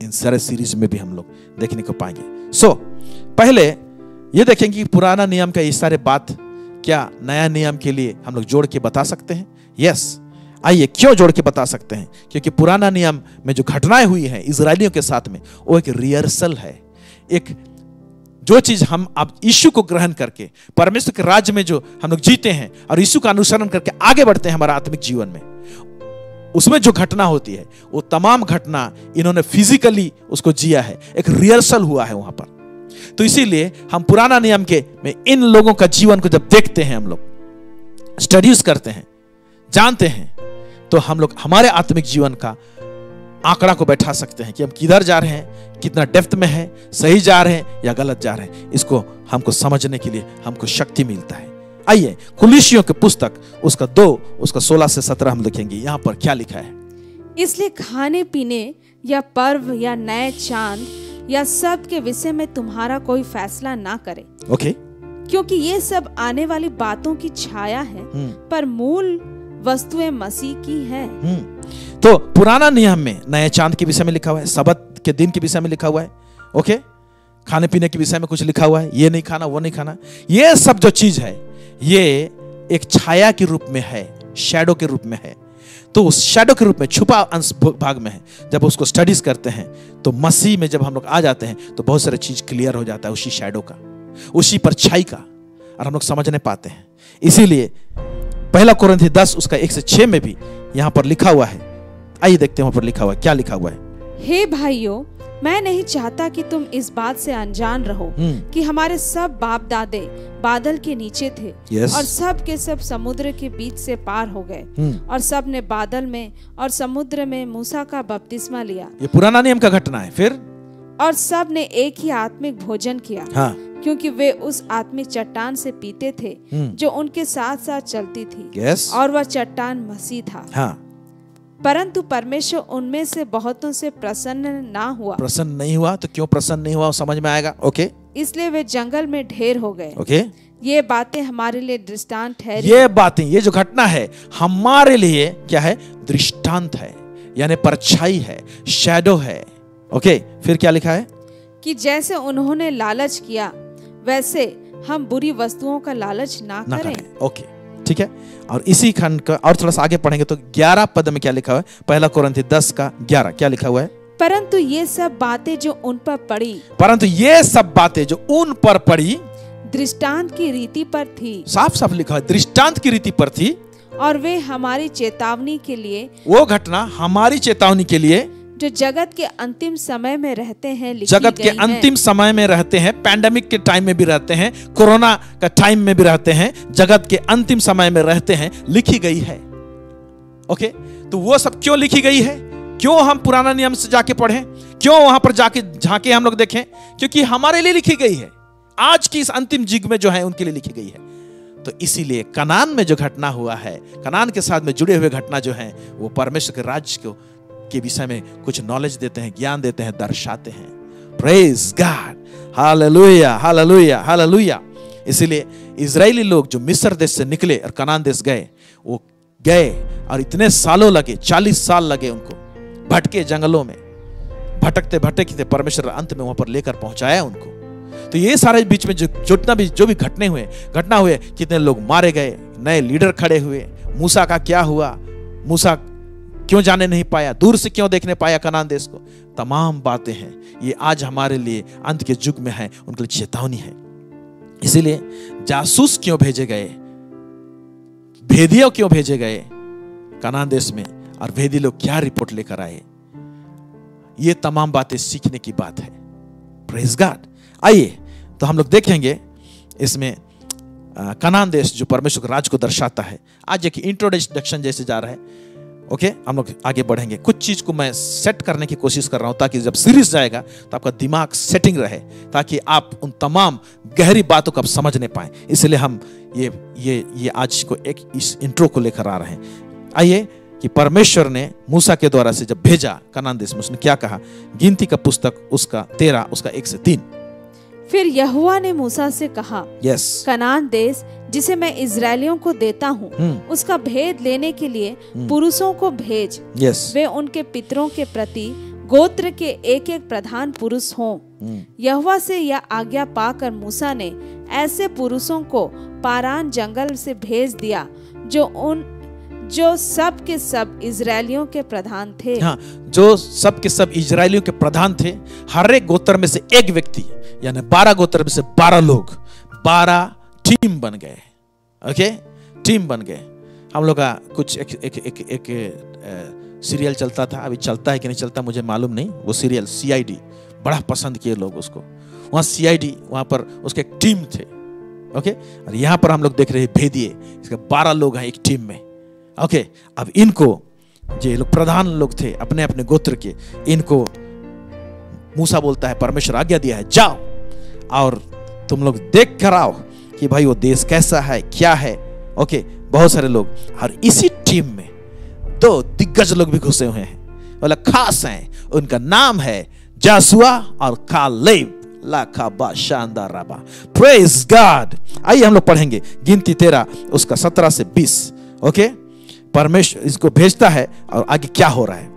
Speaker 2: इन सारे सीरीज में भी हम लोग देखने को पाएंगे। पहले ये देखेंगे कि पुराना नियम का ये सारे बात क्या नया नियम के लिए हम लोग जोड़ के बता सकते हैं? यस। आइए, क्यों जोड़ के बता सकते हैं? क्योंकि पुराना नियम में जो घटनाएं हुई हैं इजरायलियों के साथ में, वो एक रिहर्सल है। एक जो चीज हम अब यीशु को ग्रहण करके परमेश्वर के राज्य में जो हम लोग जीते हैं और यीशु का अनुसरण करके आगे बढ़ते हैं हमारा आत्मिक जीवन में, उसमें जो घटना होती है वो तमाम घटना इन्होंने फिजिकली उसको जिया है, एक रिहर्सल हुआ है वहां पर। तो इसीलिए हम पुराना नियम के में इन लोगों का जीवन को जब देखते हैं, हम लोग स्टडीज करते हैं, जानते हैं, तो हम लोग हमारे आत्मिक जीवन का आंकड़ा को बैठा सकते हैं कि हम किधर जा रहे हैं, कितना डेप्थ में है, सही जा रहे हैं या गलत जा रहे हैं। इसको हमको समझने के लिए हमको शक्ति मिलता है। आइए, कुलिसियों के पुस्तक उसका 2 उसका 16 से 17 हम लिखेंगे। यहाँ पर क्या लिखा है?
Speaker 3: इसलिए खाने पीने या पर्व या नए चांद या सब के विषय में तुम्हारा कोई फैसला ना करे।
Speaker 2: ओके।
Speaker 3: क्योंकि ये सब आने वाली बातों की छाया है, पर मूल वस्तुएं मसीह की है।
Speaker 2: तो पुराना नियम में नए चांद के विषय में लिखा हुआ है, सबत के दिन के विषय में लिखा हुआ है। ओके। खाने पीने के विषय में कुछ लिखा हुआ है, ये नहीं खाना, वो नहीं खाना। ये सब जो चीज है ये एक छाया के रूप में है, शैडो के रूप में है। तो उस शैडो के रूप में, छुपा अंश भाग में है। जब उसको स्टडीज करते हैं तो मसीह में जब हम लोग आ जाते हैं तो बहुत सारे चीज क्लियर हो जाता है उसी शैडो का, उसी परछाई का, और हम लोग समझने पाते हैं। इसीलिए 1 कोरिन्थी 10 उसका 1 से 6 में भी यहां पर लिखा हुआ है। आइए देखते हैं वहां पर लिखा हुआ है, क्या लिखा हुआ है।
Speaker 3: हे भाइयों, मैं नहीं चाहता कि तुम इस बात से अनजान रहो कि हमारे सब बाप दादे बादल के नीचे थे।
Speaker 2: Yes.
Speaker 3: और सब के सब समुद्र के बीच से पार हो गए और सब ने बादल में और समुद्र में मूसा का बपतिस्मा लिया।
Speaker 2: ये पुराना नियम का घटना है। फिर
Speaker 3: और सब ने एक ही आत्मिक भोजन किया।
Speaker 2: हाँ।
Speaker 3: क्योंकि वे उस आत्मिक चट्टान से पीते थे जो उनके साथ साथ चलती थी।
Speaker 2: Yes.
Speaker 3: और वह चट्टान मसीह था।
Speaker 2: हाँ।
Speaker 3: परंतु परमेश्वर उनमें से बहुतों से प्रसन्न ना हुआ।
Speaker 2: प्रसन्न नहीं हुआ तो क्यों प्रसन्न नहीं हुआ समझ में आएगा। ओके।
Speaker 3: इसलिए वे जंगल में ढेर हो गए।
Speaker 2: ओके।
Speaker 3: ये बातें हमारे लिए दृष्टांत ठहरी।
Speaker 2: ये बातें, ये जो घटना है हमारे लिए क्या है? दृष्टांत है, यानी परछाई है, शैडो है। ओके। फिर क्या लिखा है? कि
Speaker 3: जैसे उन्होंने लालच किया वैसे हम बुरी वस्तुओं का लालच ना करें।
Speaker 2: ओके, ठीक है। और इसी खंड का और थोड़ा सा आगे पढ़ेंगे तो 11 पद में क्या लिखा हुआ है? 1 कोरिन्थी 10 का 11 क्या लिखा हुआ है?
Speaker 3: परंतु ये सब बातें जो उन पर पड़ी,
Speaker 2: परंतु ये सब बातें जो उन पर पड़ी
Speaker 3: दृष्टांत की रीति पर थी।
Speaker 2: साफ साफ लिखा है, दृष्टांत की रीति पर थी।
Speaker 3: और वे हमारी चेतावनी के लिए,
Speaker 2: वो घटना हमारी चेतावनी के लिए
Speaker 3: जो जगत के अंतिम समय में रहते हैं,
Speaker 2: जगत के अंतिम समय में रहते हैं, पैंडेमिक के टाइम में भी रहते हैं, कोरोना का टाइम में भी रहते हैं, जगत के अंतिम समय में रहते हैं, लिखी गई है। ओके। तो वो सब क्यों लिखी गई है? क्यों हम पुराना नियम से जाके पढ़ें? क्यों वहां पर जाके झांके हम लोग देखें? क्योंकि हमारे लिए लिखी गई है, आज की इस अंतिम युग में जो है उनके लिए लिखी गई है। तो इसीलिए कनान में जो घटना हुआ है, कनान के साथ में जुड़े हुए घटना जो है, वो परमेश्वर के राज्य को के विषय में कुछ नॉलेज देते हैं, ज्ञान देते हैं, दर्शाते हैं। Praise God, hallelujah, hallelujah, hallelujah. इसीलिए इजरायली लोग जो मिस्र देश से निकले और कनान देश गए, वो गए और इतने सालों लगे, 40 साल लगे उनको, भटके जंगलों में, भटकते भटकते परमेश्वर अंत में वहां पर लेकर पहुंचाया उनको। तो ये सारे बीच में जो भी घटना हुए, कितने लोग मारे गए, नए लीडर खड़े हुए, मूसा का क्या हुआ, मूसा क्यों जाने नहीं पाया, दूर से क्यों देखने पाया कनान देश को, तमाम बातें हैं। ये आज हमारे लिए अंत के युग में है, उनके लिए चेतावनी है। इसीलिए जासूस क्यों भेजे गए, भेदियों क्यों भेजे गए कनान देश में, और भेदी लोग क्या रिपोर्ट लेकर आए, ये तमाम बातें सीखने की बात है। Praise God. आइए तो हम लोग देखेंगे इसमें कनान देश जो परमेश्वर के राज को दर्शाता है। आज एक इंट्रोडक्शन जैसे जा रहा है। ओके, हम लोग आगे बढ़ेंगे। कुछ चीज को मैं सेट करने की कोशिश कर रहा हूं ताकि जब सीरीज जाएगा तो आपका दिमाग सेटिंग रहे, ताकि आप उन तमाम गहरी बातों को आप समझने पाए। इसलिए हम ये आज को एक इस इंट्रो को लेकर आ रहे हैं। आइए कि परमेश्वर ने मूसा के द्वारा से जब भेजा कनान देश में, उसने क्या कहा? गिनती का पुस्तक उसका 13 उसका 1 से 3।
Speaker 3: फिर यहोवा ने मूसा से कहा,
Speaker 2: यस,
Speaker 3: कनान देश जिसे मैं इजरायलियों को देता हूँ, उसका भेद लेने के लिए पुरुषों को भेज।
Speaker 2: यस,
Speaker 3: वे उनके पितरों के प्रति गोत्र के एक एक प्रधान पुरुष हों। यहोवा से यह आज्ञा पाकर मूसा ने ऐसे पुरुषों को पारान जंगल से भेज दिया जो सब के सब इजरायलियों के प्रधान थे।
Speaker 2: हाँ, जो सब के सब इजरायलियों के प्रधान थे। हर एक गोत्र में से एक व्यक्ति, यानी 12 गोत्र में से 12 लोग, 12 टीम बन गए। ओके, टीम बन गए। हम लोग का कुछ एक सीरियल चलता था, अभी चलता है कि नहीं चलता मुझे मालूम नहीं, वो सीरियल CID, बड़ा पसंद किए लोग उसको। वहाँ CID, वहाँ पर उसके एक टीम थे। ओके, और यहाँ पर हम लोग देख रहे हैं भेदिए, इसके 12 लोग हैं एक टीम में। ओके, अब इनको, जो लोग प्रधान लोग थे अपने अपने गोत्र के, इनको मूसा बोलता है, परमेश्वर आज्ञा दिया है, जाओ और तुम लोग देख कर आओ कि भाई वो देश कैसा है, क्या है। ओके, बहुत सारे लोग, और इसी टीम में 2 दिग्गज लोग भी घुसे हुए हैं, मतलब खास हैं। उनका नाम है जासुआ और कालेब। लाखाबा शानदार राबा, प्रेज गॉड। आइए हम लोग पढ़ेंगे गिनती 13 उसका 17 से 20। ओके, परमेश्वर इसको भेजता है और आगे क्या हो रहा है।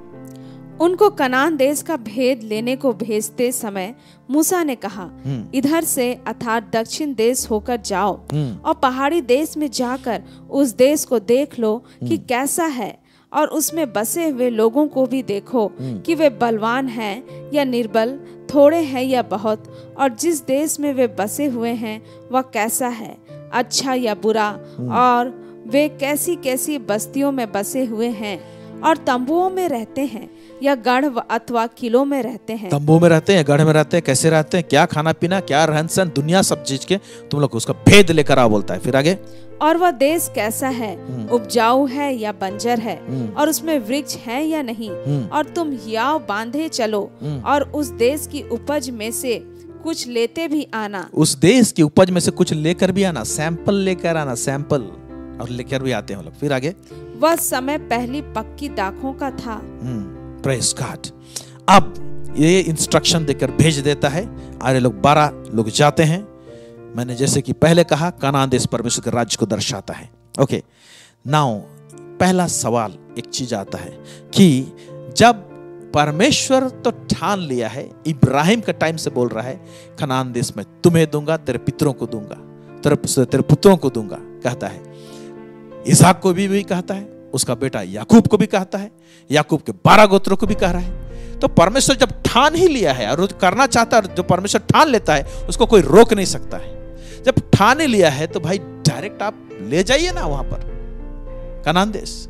Speaker 3: उनको कनान देश का भेद लेने को भेजते समय मूसा ने कहा, इधर से अर्थात दक्षिण देश होकर जाओ और पहाड़ी देश में जाकर उस देश को देख लो कि कैसा है, और उसमें बसे हुए लोगों को भी देखो कि वे बलवान हैं या निर्बल, थोड़े हैं या बहुत, और जिस देश में वे बसे हुए हैं वह कैसा है, अच्छा या बुरा, और वे कैसी कैसी बस्तियों में बसे हुए हैं, और तंबुओं में रहते हैं या गढ़ अथवा किलों में रहते हैं।
Speaker 2: तंबुओं में रहते हैं, गढ़ में रहते हैं, कैसे रहते हैं, क्या खाना पीना, क्या रहन सहन, दुनिया सब चीज के तुम लोग उसका भेद लेकर आओ बोलता है। फिर आगे,
Speaker 3: और वह देश कैसा है, उपजाऊ है या बंजर है, और उसमें वृक्ष है या नहीं, और तुम हियाव बांधे चलो और उस देश की उपज में से कुछ लेते भी आना।
Speaker 2: उस देश की उपज में से कुछ लेकर भी आना, सैंपल लेकर आना, सैंपल, और लेकर भी आते हैं लोग। फिर आगे,
Speaker 3: वह समय पहली पक्की दाखों का था।
Speaker 2: Praise God. अब ये इंस्ट्रक्शन देकर भेज देता है। आरे लोग 12 लोग जाते हैं। मैंने जैसे कि पहले कहा, कनान देश परमेश्वर के राज्य को दर्शाता है। ओके, नाउ पहला सवाल एक चीज आता है कि जब परमेश्वर तो ठान लिया है, इब्राहिम का टाइम से बोल रहा है, कनान देश में तुम्हें दूंगा, तेरे पितरों को दूंगा, तेरे पुत्रों को दूंगा, कहता है। इसहाक को भी कहता है, उसका बेटा याकूब को भी कहता है, याकूब के 12 गोत्रों को भी कह रहा है। तो परमेश्वर जब ठान ही लिया है और करना चाहता है, जो परमेश्वर ठान लेता है उसको कोई रोक नहीं सकता है। जब ठान ही लिया है तो भाई डायरेक्ट आप ले जाइए ना वहां पर कनान देश।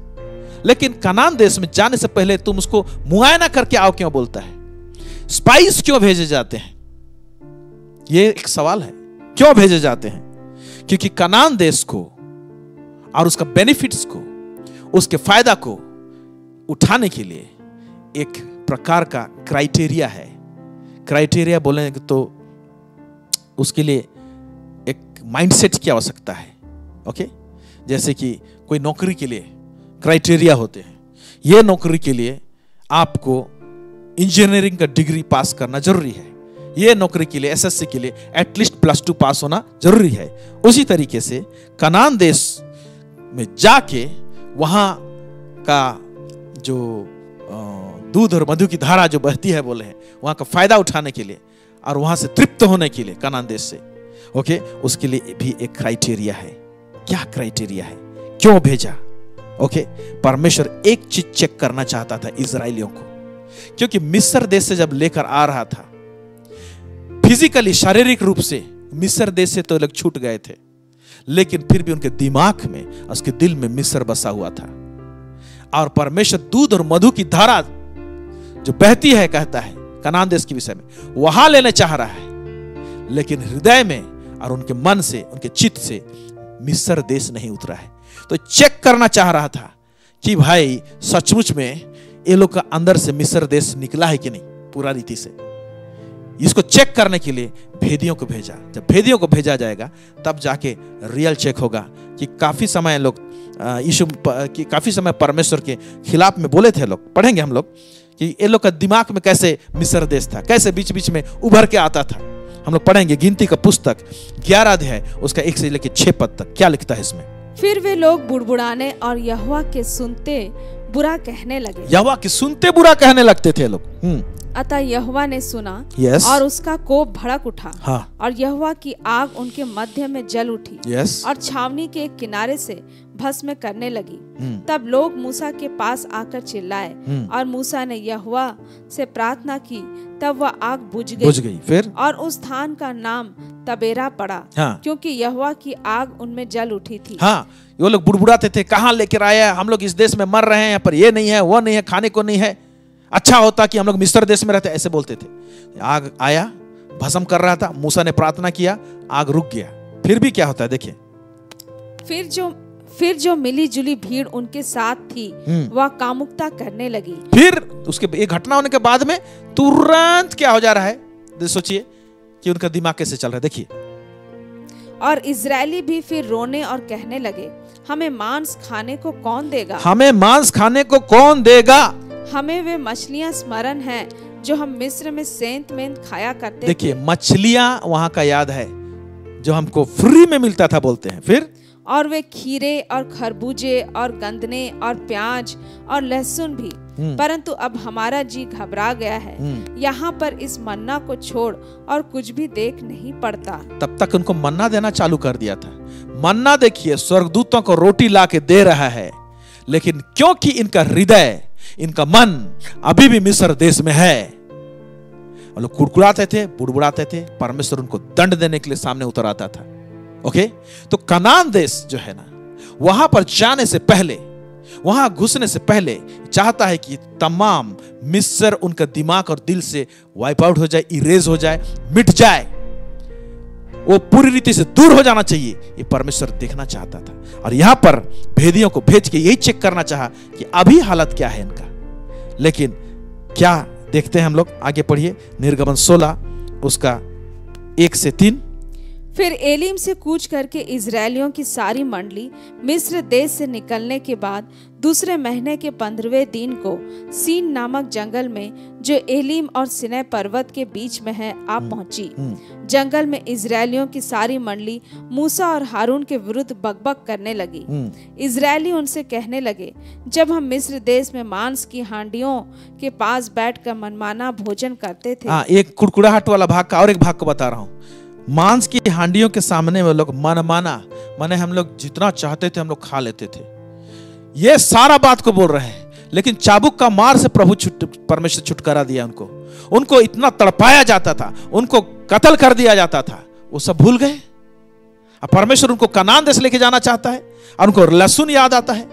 Speaker 2: लेकिन कनान देश में जाने से पहले तुम उसको मुआयना करके आओ क्यों बोलता है? स्पाइस क्यों भेजे जाते हैं? ये एक सवाल है, क्यों भेजे जाते हैं? क्योंकि कनान देश को और उसका बेनिफिट्स को, उसके फायदा को उठाने के लिए एक प्रकार का क्राइटेरिया है। क्राइटेरिया बोलेंगे तो उसके लिए एक माइंडसेट की आवश्यकता है। ओके, जैसे कि कोई नौकरी के लिए क्राइटेरिया होते हैं। ये नौकरी के लिए आपको इंजीनियरिंग का डिग्री पास करना जरूरी है। ये नौकरी के लिए, एसएससी के लिए एटलीस्ट +2 पास होना जरूरी है। उसी तरीके से कनान देश में जाके वहां का जो दूध और मधु की धारा जो बहती है बोले हैं, वहां का फायदा उठाने के लिए और वहां से तृप्त होने के लिए कनान देश से, ओके, उसके लिए भी एक क्राइटेरिया है। क्या क्राइटेरिया है? क्यों भेजा? ओके, परमेश्वर एक चीज चेक करना चाहता था इजराइलियों को, क्योंकि मिस्र देश से जब लेकर आ रहा था, फिजिकली शारीरिक रूप से मिस्र देश से तो लोग छूट गए थे, लेकिन फिर भी उनके दिमाग में, उसके दिल में मिस्र बसा हुआ था। और परमेश्वर दूध और मधु की धारा जो बहती है, कहता है कनान देश के विषय में, वहां लेने चाह रहा है, लेकिन हृदय में और उनके मन से, उनके चित्त से मिस्र देश नहीं उतरा है। तो चेक करना चाह रहा था कि भाई सचमुच में ये लोग का अंदर से मिस्र देश निकला है कि नहीं पूरा रीति से। इसको चेक करने के लिए भेदियों को भेजा। जब भेदियों को भेजा जाएगा तब जाके रियल चेक होगा कि काफी समय लोग काफी समय परमेश्वर के खिलाफ में बोले थे लोग। पढ़ेंगे हम लोग कि ये लोग का दिमाग में कैसे मिस्र देश था, कैसे बीच बीच में उभर के आता था। हम लोग पढ़ेंगे गिनती का पुस्तक 11 अध्याय उसका 1 से लेकर 6 पद तक। क्या लिखता है इसमें?
Speaker 3: फिर वे लोग बुड़बुड़ाने और यहोवा के सुनते बुरा कहने लगे।
Speaker 2: यहोवा के सुनते बुरा कहने लगते थे लोग।
Speaker 3: अतः यहोवा ने सुना
Speaker 2: Yes.
Speaker 3: और उसका कोप भड़क उठा
Speaker 2: हाँ।
Speaker 3: और यहोवा की आग उनके मध्य में जल उठी
Speaker 2: Yes.
Speaker 3: और छावनी के एक किनारे से भस्म करने लगी। तब लोग मूसा के पास आकर चिल्लाए और मूसा ने यहोवा से प्रार्थना की, तब वह आग बुझ गई।
Speaker 2: फिर
Speaker 3: और उस स्थान का नाम तबेरा पड़ा,
Speaker 2: हाँ।
Speaker 3: क्योंकि यहोवा की आग उनमें जल उठी थी।
Speaker 2: हाँ, वो लोग बुड़बुड़ाते थे, कहाँ लेकर आया, हम लोग इस देश में मर रहे हैं, यहाँ पर ये नहीं है, वो नहीं है, खाने को नहीं है, अच्छा होता कि हम लोग मिस्र देश में रहते, ऐसे बोलते थे। आग आया, भस्म कर रहा था, मूसा ने प्रार्थना किया, आग रुक गया। फिर भी क्या होता है देखिए,
Speaker 3: फिर जो मिली जुली भीड़ उनके साथ थी वह कामुकता करने लगी।
Speaker 2: फिर उसके एक घटना होने के बाद में तुरंत क्या हो जा रहा है, सोचिए कि उनका दिमाग कैसे चल रहा है। देखिए,
Speaker 3: और इजरायली भी फिर रोने और कहने लगे, हमें मांस खाने को कौन देगा?
Speaker 2: हमें मांस खाने को कौन देगा?
Speaker 3: हमें वे मछलियां स्मरण हैं जो हम मिस्र में सेंत मेंत खाया करते थे।
Speaker 2: देखिए, मछलियां वहां का याद है जो हमको फ्री में मिलता था, बोलते हैं। फिर
Speaker 3: और वे खीरे और खरबूजे और गंदने और प्याज और लहसुन भी, परंतु अब हमारा जी घबरा गया है, यहाँ पर इस मन्ना को छोड़ और कुछ भी देख नहीं पड़ता।
Speaker 2: तब तक उनको मन्ना देना चालू कर दिया था। मन्ना देखिए, स्वर्गदूतों को रोटी ला के दे रहा है, लेकिन क्योंकि इनका हृदय, इनका मन अभी भी मिस्र देश में है, वो लोग कुड़कुड़ाते थे, बुड़बुड़ाते थे, परमेश्वर उनको दंड देने के लिए सामने उतर आता था। ओके, तो कनान देश जो है ना, वहां पर जाने से पहले, वहां घुसने से पहले चाहता है कि तमाम मिस्र उनका दिमाग और दिल से वाइप आउट हो जाए, इरेज हो जाए, मिट जाए, वो पूरी रीति से दूर हो जाना चाहिए। ये परमेश्वर देखना चाहता था, और यहां पर भेदियों को भेज के यही चेक करना चाहा कि अभी हालत क्या है इनका। लेकिन क्या देखते हैं हम लोग, आगे पढ़िए, निर्गमन 16 उसका 1 से 3।
Speaker 3: फिर एलीम से कूच करके इजरायलियों की सारी मंडली मिस्र देश से निकलने के बाद दूसरे महीने के 15वें दिन को सीन नामक जंगल में जो एलीम और सिनै पर्वत के बीच में है आ पहुंची। जंगल में इजरायलियों की सारी मंडली मूसा और हारून के विरुद्ध बकबक करने लगी। इजरायली उनसे कहने लगे, जब हम मिस्र देश में मांस की हांडियों के पास बैठकर मनमाना भोजन करते थे।
Speaker 2: एक कुड़कुड़ाहट वाला भाग का और एक भाग को बता रहा हूँ। मांस की हांडियों के सामने में लोग मनमाना, माने हम लोग जितना चाहते थे हम लोग खा लेते थे, ये सारा बात को बोल रहे हैं। लेकिन चाबुक का मार से प्रभु परमेश्वर छुटकारा दिया उनको। उनको इतना तड़पाया जाता था, उनको कत्ल कर दिया जाता था, वो सब भूल गए। अब परमेश्वर उनको कनान देश लेके जाना चाहता है, और उनको लहसुन याद आता है,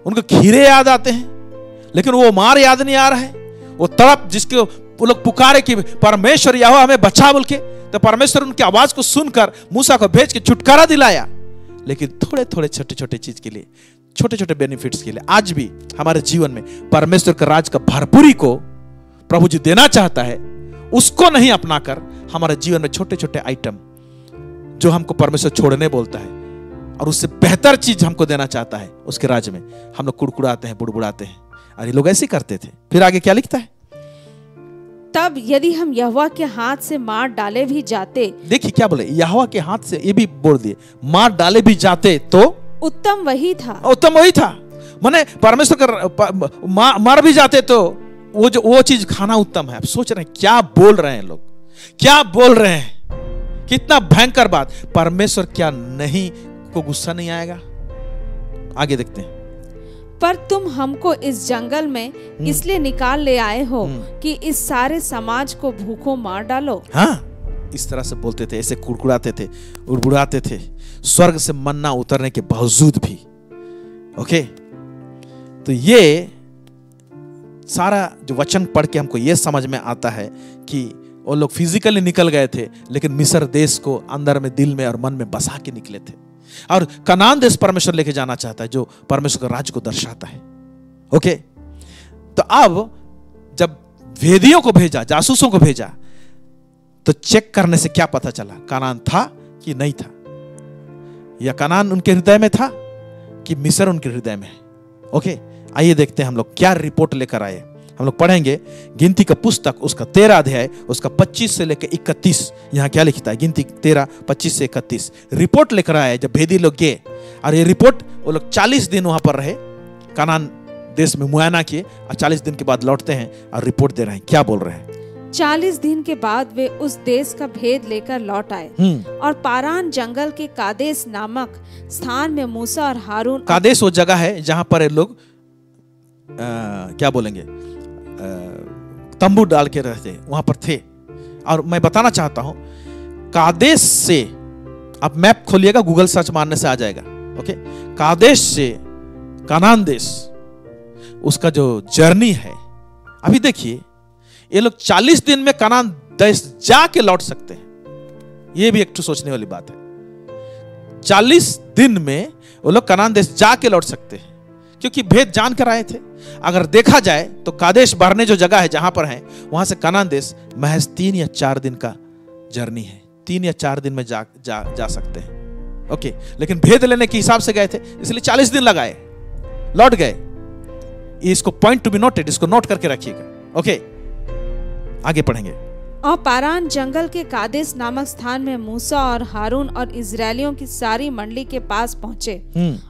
Speaker 2: उनको खीरे याद आते हैं, लेकिन वो मार याद नहीं आ रहा है। वो तड़प जिसके वो लोग पुकारे कि परमेश्वर यहोवा हमें बचा बोल के, तो परमेश्वर उनकी आवाज को सुनकर मूसा को भेज के छुटकारा दिलाया। लेकिन थोड़े थोड़े छोटे छोटे चीज के लिए, छोटे छोटे बेनिफिट्स के लिए आज भी हमारे जीवन में परमेश्वर के राज का भरपूरी को प्रभु जी देना चाहता है, उसको नहीं अपनाकर हमारे जीवन में छोटे छोटे आइटम जो हमको परमेश्वर छोड़ने बोलता है और उससे बेहतर चीज हमको देना चाहता है, उसके राज में हम लोग कुड़कुड़ाते हैं, बुड़बुड़ाते हैं। और ये लोग ऐसे करते थे। फिर आगे क्या लिखता है,
Speaker 3: तब यदि हम यहोवा के हाथ से मार डाले भी जाते।
Speaker 2: देखिए क्या बोले, यहोवा के हाथ से, ये भी बोल दिए, मार डाले भी जाते तो
Speaker 3: उत्तम वही था।
Speaker 2: उत्तम वही था, माने परमेश्वर का मार भी जाते तो वो चीज खाना उत्तम है। अब सोच रहे हैं क्या बोल रहे हैं लोग, क्या बोल रहे हैं, कितना भयंकर बात। परमेश्वर क्या नहीं को गुस्सा नहीं आएगा? आगे देखते हैं।
Speaker 3: पर तुम हमको इस जंगल में इसलिए निकाल ले आए हो कि इस सारे समाज को भूखों मार डालो।
Speaker 2: हाँ, इस तरह से बोलते थे, ऐसे कुड़कुड़ाते थे, उड़बुड़ाते थे, स्वर्ग से मन्ना उतरने के बावजूद भी। ओके, तो ये सारा जो वचन पढ़ के हमको ये समझ में आता है कि वो लोग फिजिकली निकल गए थे, लेकिन मिस्र देश को अंदर में, दिल में और मन में बसा के निकले थे। और कनान देश परमेश्वर लेके जाना चाहता है, जो परमेश्वर का राज को दर्शाता है। ओके, तो अब जब वेदियों को भेजा, जासूसों को भेजा, तो चेक करने से क्या पता चला, कनान था कि नहीं था, या कनान उनके हृदय में था कि मिस्र उनके हृदय में है। ओके, आइए देखते हैं हम लोग क्या रिपोर्ट लेकर आए। हम लोग पढ़ेंगे गिनती का पुस्तक, उसका 13 अध्याय, उसका 25 से लेकर 31। यहाँ क्या लिखता है, गिनती 13, 25 से 31 रिपोर्ट लेकर आए जब भेदी लोग गए। और ये रिपोर्ट, वो लोग 40 दिन वहां पर रहे कनान देश में मुआयना किए और 40 दिन के बाद लौटते हैं और रिपोर्ट दे रहे हैं। क्या बोल रहे हैं?
Speaker 3: 40 दिन के बाद वे उस देश का भेद लेकर लौट आए और पारान जंगल के कादेश नामक स्थान में मूसा और हारून।
Speaker 2: कादेश वो जगह है जहां पर ये लोग क्या बोलेंगे, तंबू डाल के रहते, वहां पर थे। और मैं बताना चाहता हूं, कादेश से, आप मैप खोलिएगा, गूगल सर्च मारने से आ जाएगा। ओके, कादेश से कनान देश, उसका जो जर्नी है, अभी देखिए ये लोग 40 दिन में कनान देश जाके लौट सकते हैं। ये भी एक तो सोचने वाली बात है। 40 दिन में वो लोग कनान देश जाके लौट सकते हैं, क्योंकि भेद जान कर आए थे। अगर देखा जाए तो कादेश बरने जो जगह है जहां पर है, वहां से कनान देश महज 3 या 4 दिन का जर्नी है। 3 या 4 दिन में जा सकते हैं। ओके, लेकिन भेद लेने के हिसाब से गए थे, इसलिए 40 दिन लगाए, लौट गए। इसको पॉइंट टू बी नोटेड, इसको नोट करके रखिएगा। ओके, आगे पढ़ेंगे।
Speaker 3: और पारान जंगल के कादेश नामक स्थान में मूसा और हारून और इजरायलियों की सारी मंडली के पास पहुंचे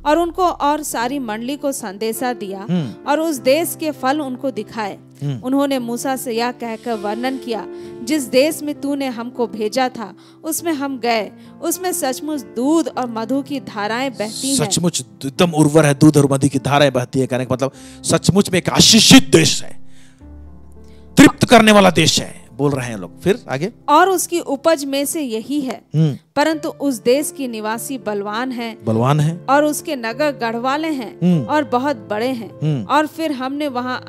Speaker 3: और उनको और सारी मंडली को संदेशा दिया और उस देश के फल उनको दिखाए। उन्होंने मूसा से यह कहकर वर्णन किया, जिस देश में तूने हमको भेजा था उसमें हम गए, उसमें सचमुच दूध और मधु की धाराएं बहती हैं।
Speaker 2: सचमुच एकदम उर्वर है, दूध और मधु की धाराएं बहती है। कहने का मतलब सचमुच में एक आशीषित देश है, तृप्त करने वाला देश है, बोल रहे हैं लोग। फिर आगे, और
Speaker 3: उसकी उपज में से यही है, परंतु उस देश की निवासी बलवान हैं और उसके नगर गढ़ वाले हैं और बहुत बड़े हैं। और फिर हमने वहाँ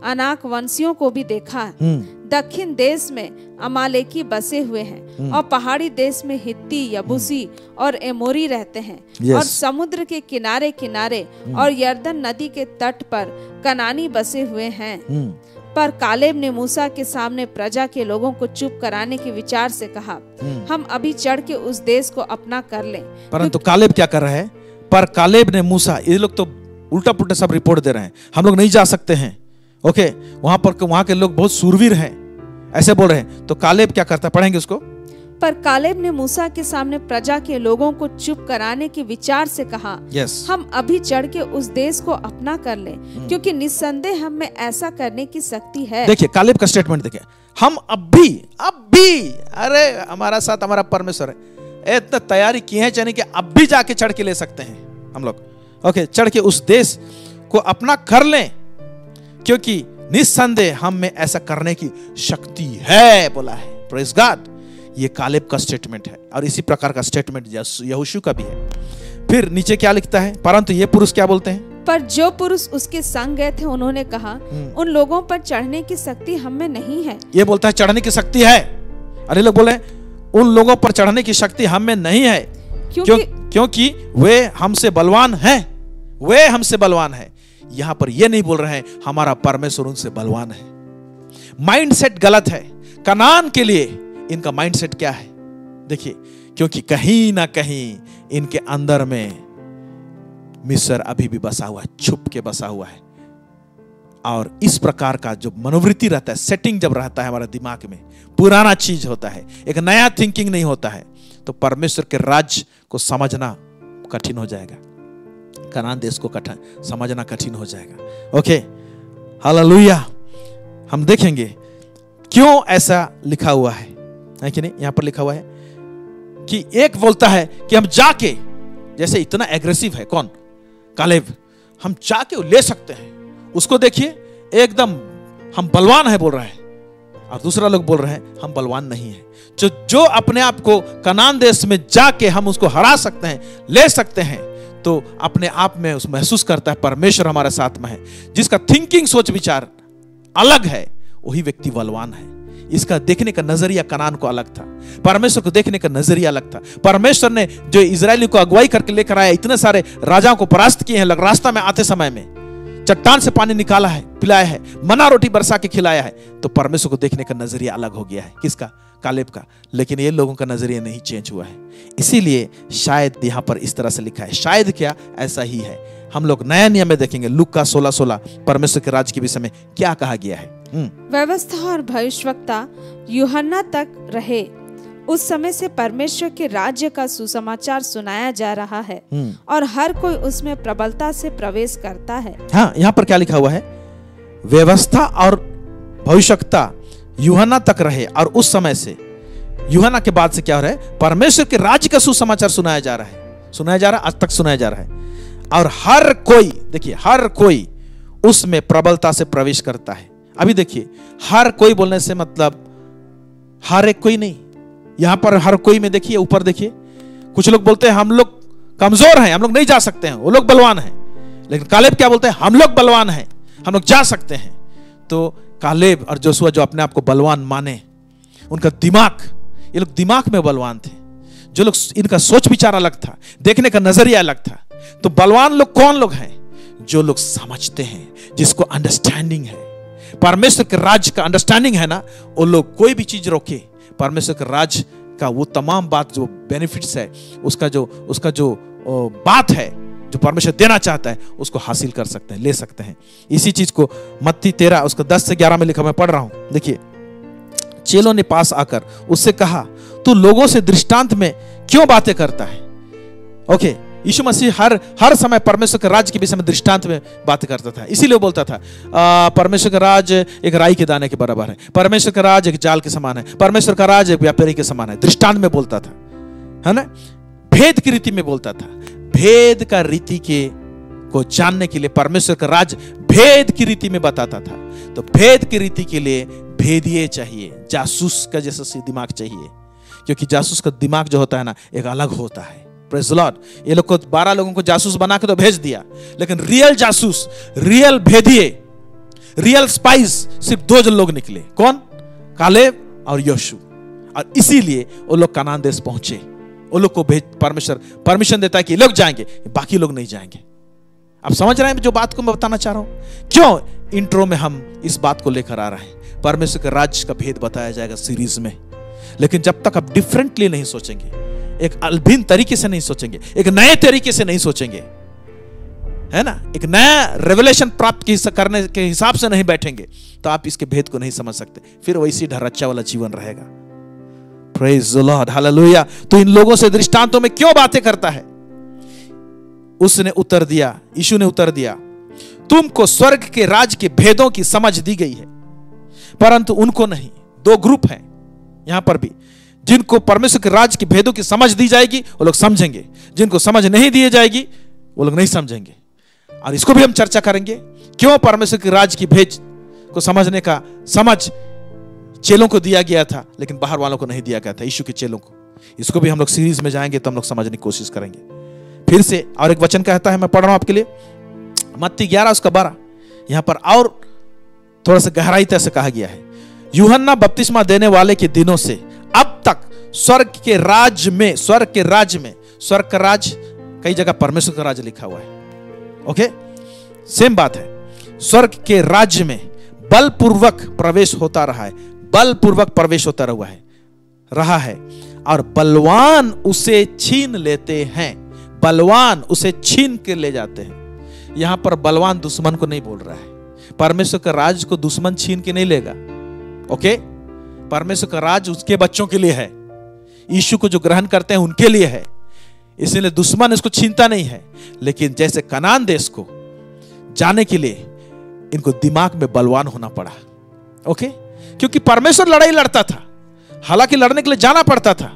Speaker 3: अनाक वंशियों को भी देखा। दक्षिण देश में अमालेकी बसे हुए हैं और पहाड़ी देश में हित्ती, यबूसी और एमोरी रहते हैं। और समुद्र के किनारे किनारे और यरदन नदी के तट पर कनानी बसे हुए हैं। पर कालेब ने मूसा के सामने प्रजा के लोगों को चुप कराने के विचार से कहा, हम अभी चढ़ के उस देश को अपना कर लें।
Speaker 2: परंतु कालेब क्या कर रहा है? पर कालेब ने मूसा, ये लोग तो उल्टा पुल्टा सब रिपोर्ट दे रहे हैं, हम लोग नहीं जा सकते हैं। ओके, वहां के लोग बहुत सूरवीर हैं, ऐसे बोल रहे हैं। तो कालेब क्या करता है, पढ़ेंगे उसको।
Speaker 3: पर कालेब ने मूसा के सामने प्रजा के लोगों को चुप कराने के विचार से कहा, हम अभी चढ़ के उस देश को अपना कर लें, क्योंकि निस्संदेह हम में ऐसा करने की शक्ति है। देखिए
Speaker 2: कालेब का स्टेटमेंट देखिए, हम अभी, अरे हमारा साथ हमारा परमेश्वर है, इतना तैयारी की है, यानी कि अब भी जाके चढ़ के ले सकते हैं हम लोग। ओके, चढ़ के उस देश को अपना कर लें, क्योंकि निस्संदेह हम में ऐसा करने की शक्ति है, बोला है। Praise God. ये कालेब का स्टेटमेंट है और इसी प्रकार का स्टेटमेंट यहोशू का भी है। फिर नीचे क्या लिखता है, परंतु ये पुरुष क्या बोलते हैं?
Speaker 3: पर जो पुरुष उसके संग गए थे उन्होंने कहा, उन लोगों पर चढ़ने की शक्ति हम में नहीं है।
Speaker 2: ये बोलता है चढ़ने की शक्ति है, अरे लोग बोले उन लोगों पर चढ़ने की शक्ति हम में नहीं है, क्योंकि वे हमसे बलवान हैं, वे हमसे बलवान है। यहां पर ये नहीं बोल रहे हैं हमारा परमेश्वर उनसे बलवान है। माइंडसेट गलत है। कनान के लिए इनका माइंडसेट क्या है देखिए, क्योंकि कहीं ना कहीं इनके अंदर में मिस्र अभी भी बसा हुआ है, छुप के बसा हुआ है। और इस प्रकार का जो मनोवृत्ति रहता है, सेटिंग जब रहता है हमारे दिमाग में, पुराना चीज होता है, एक नया थिंकिंग नहीं होता है, तो परमेश्वर के राज्य को समझना कठिन हो जाएगा, कनान देश को समझना कठिन हो जाएगा। Okay, hallelujah. हम देखेंगे क्यों ऐसा लिखा हुआ है कि नहीं। यहां पर लिखा हुआ है कि एक बोलता है कि हम जाके, जैसे इतना एग्रेसिव है कौन, कालेब, हम जाके ले सकते हैं उसको, देखिए एकदम हम बलवान है बोल रहा है। और दूसरा लोग बोल रहे हैं हम बलवान नहीं है। जो अपने आप को कनान देश में जाके हम उसको हरा सकते हैं, ले सकते हैं, तो अपने आप में उस महसूस करता है परमेश्वर हमारे साथ में है। जिसका थिंकिंग, सोच विचार अलग है, वही व्यक्ति बलवान है। इसका देखने का नजरिया कनान को अलग था, परमेश्वर को देखने का नजरिया अलग था। परमेश्वर ने जो इजरायली को अगुवाई करके लेकर आया, इतने सारे राजाओं को परास्त किए हैं, रास्ता में आते समय में चट्टान से पानी निकाला है, पिलाया है, मना रोटी बरसा के खिलाया है, तो परमेश्वर को देखने का नजरिया अलग हो गया है। किसका? कालेब का। लेकिन ये लोगों का नजरिया नहीं चेंज हुआ है, इसीलिए शायद यहां पर इस तरह से लिखा है। शायद क्या, ऐसा ही है। हम लोग नया नियम में देखेंगे, लूका 16:16 परमेश्वर के राज्य के विषय में क्या कहा गया है।
Speaker 3: व्यवस्था और भविष्यवक्ता यूहन्ना तक रहे, उस समय से परमेश्वर के राज्य का सुसमाचार सुनाया जा रहा है और हर कोई उसमें प्रबलता से प्रवेश करता है।
Speaker 2: हाँ, यहाँ पर क्या लिखा हुआ है? व्यवस्था और भविष्यवक्ता यूहन्ना तक रहे और उस समय से, यूहन्ना के बाद से क्या हो रहा है? परमेश्वर के राज्य का सुसमाचार सुनाया जा रहा है, सुनाया जा रहा है, आज तक सुनाया जा रहा है। और हर कोई, देखिए, हर कोई उसमें प्रबलता से प्रवेश करता है। अभी देखिए, हर कोई बोलने से मतलब हर एक कोई नहीं। यहां पर हर कोई में देखिए, ऊपर देखिए, कुछ लोग बोलते हैं हम लोग कमजोर हैं, हम लोग नहीं जा सकते हैं, वो लोग बलवान हैं। लेकिन कालेब क्या बोलते हैं? हम लोग बलवान हैं, हम लोग जा सकते हैं। तो कालेब और जोशुआ जो अपने आप को बलवान माने, उनका दिमाग, ये लोग दिमाग में बलवान थे। जो लोग, इनका सोच विचार अलग था, देखने का नजरिया अलग था। तो बलवान लोग कौन लोग हैं? जो लोग समझते हैं, जिसको अंडरस्टैंडिंग है, परमेश्वर के राज्य का अंडरस्टैंडिंग है ना, वो लोग कोई भी चीज रोके, परमेश्वर के राज्य का वो तमाम बात, जो बेनिफिट्स है, उसका जो बात है, जो परमेश्वर देना चाहता है, उसको हासिल कर सकते हैं, ले सकते हैं। इसी चीज को मत्ती 13 उसका 10 से 11 में लिखा, मैं पढ़ रहा हूं। देखिए, चेलों ने पास आकर उससे कहा, तू लोगों से दृष्टांत में क्यों बातें करता है? ओके, यीशु मसीह हर समय परमेश्वर के राज्य के विषय में दृष्टांत में बातें करता था। इसीलिए वो बोलता था परमेश्वर का राज्य एक राई के दाने के बराबर है, परमेश्वर का राज्य एक जाल के समान है, परमेश्वर का राज्य एक व्यापारी के समान है। दृष्टांत में बोलता था, है ना? भेद की रीति में बोलता था। भेद का रीति को जानने के लिए परमेश्वर का राज्य भेद की रीति में बताता था। तो भेद की रीति के लिए भेदिए चाहिए, जासूस का जैसा दिमाग चाहिए, क्योंकि जासूस का दिमाग जो होता है ना, एक अलग होता है। Praise the Lord. ये लोग को 12 लोगों को जासूस बना के तो भेज दिया, लेकिन रियल जासूस, रियल भेदिए, रियल स्पाइस सिर्फ 2 लोग निकले। कौन? कालेब और योशू। और इसीलिए वो लोग कनान देश पहुंचे। वो लोग को परमेश्वर परमिशन देता है कि लोग जाएंगे, बाकी लोग नहीं जाएंगे। आप समझ रहे हैं जो बात को मैं बताना चाह रहा हूं? क्यों इंट्रो में हम इस बात को लेकर आ रहे हैं? परमेश्वर के राज्य का भेद बताया जाएगा सीरीज में। लेकिन जब तक आप डिफरेंटली नहीं सोचेंगे, एक अलभिन्न तरीके से नहीं सोचेंगे, एक नए तरीके से नहीं सोचेंगे, है ना, एक नया रेवलेशन प्राप्त करने के हिसाब से नहीं बैठेंगे, तो आप इसके भेद को नहीं समझ सकते। फिर वैसी ढर्रच्चा वाला जीवन रहेगा। Praise the Lord, hallelujah. तो इन लोगों से दृष्टांतों में क्यों बातें करता है? उसने उत्तर दिया, यीशु ने उत्तर दिया, तुमको स्वर्ग के राज के भेदों की समझ दी गई है, परंतु उनको नहीं। 2 ग्रुप हैं यहां पर भी। जिनको परमेश्वर के राज के भेदों की समझ दी जाएगी वो लोग समझेंगे, जिनको समझ नहीं दी जाएगी वो लोग नहीं समझेंगे। और इसको भी हम चर्चा करेंगे, क्यों परमेश्वर के राज की भेद को समझने का समझ चेलों को दिया गया था, लेकिन बाहर वालों को नहीं दिया गया था, यीशु के चेलों को। इसको भी हम लोग सीरीज में जाएंगे तो हम लोग समझने की कोशिश करेंगे। फिर से और एक वचन कहता है, मैं पढ़ रहा हूं आपके लिए, मत्ती 11 उसका 12। यहां पर और थोड़ा सा गहराई से कहा गया है, यूहन्ना बपतिस्मा देने वाले के दिनों से अब तक स्वर्ग के राज्य में, स्वर्ग का राज, कई जगह परमेश्वर का राज्य लिखा हुआ है, ओके, सेम बात है। स्वर्ग के राज्य में बलपूर्वक प्रवेश होता रहा है, बलपूर्वक प्रवेश होता रहा है, और बलवान उसे छीन लेते हैं, बलवान उसे छीन के ले जाते हैं। यहां पर बलवान दुश्मन को नहीं बोल रहा है। परमेश्वर का राज को दुश्मन छीन के नहीं लेगा, ओके? परमेश्वर का राज उसके बच्चों के लिए है, यीशु को जो ग्रहण करते हैं उनके लिए है, इसलिए दुश्मन इसको छीनता नहीं है। लेकिन जैसे कनान देश को जाने के लिए इनको दिमाग में बलवान होना पड़ा, ओके? क्योंकि परमेश्वर लड़ाई लड़ता था, हालांकि लड़ने के लिए जाना पड़ता था,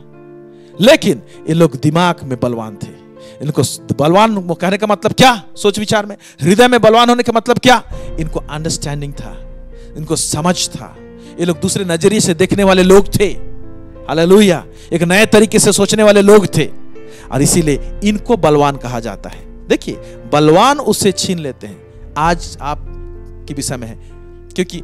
Speaker 2: लेकिन ये लोग दिमाग में बलवान थे। इनको बलवान कहने का मतलब क्या? सोच विचार में, हृदय में बलवान होने का मतलब क्या? इनको अंडरस्टैंडिंग था, इनको समझ था। ये लोग दूसरे नजरिए से देखने वाले लोग थे, हालेलुया, एक नए तरीके से सोचने वाले लोग थे, और इसीलिए इनको बलवान कहा जाता है। देखिए, बलवान उससे छीन लेते हैं। आज आप के विषय में है, क्योंकि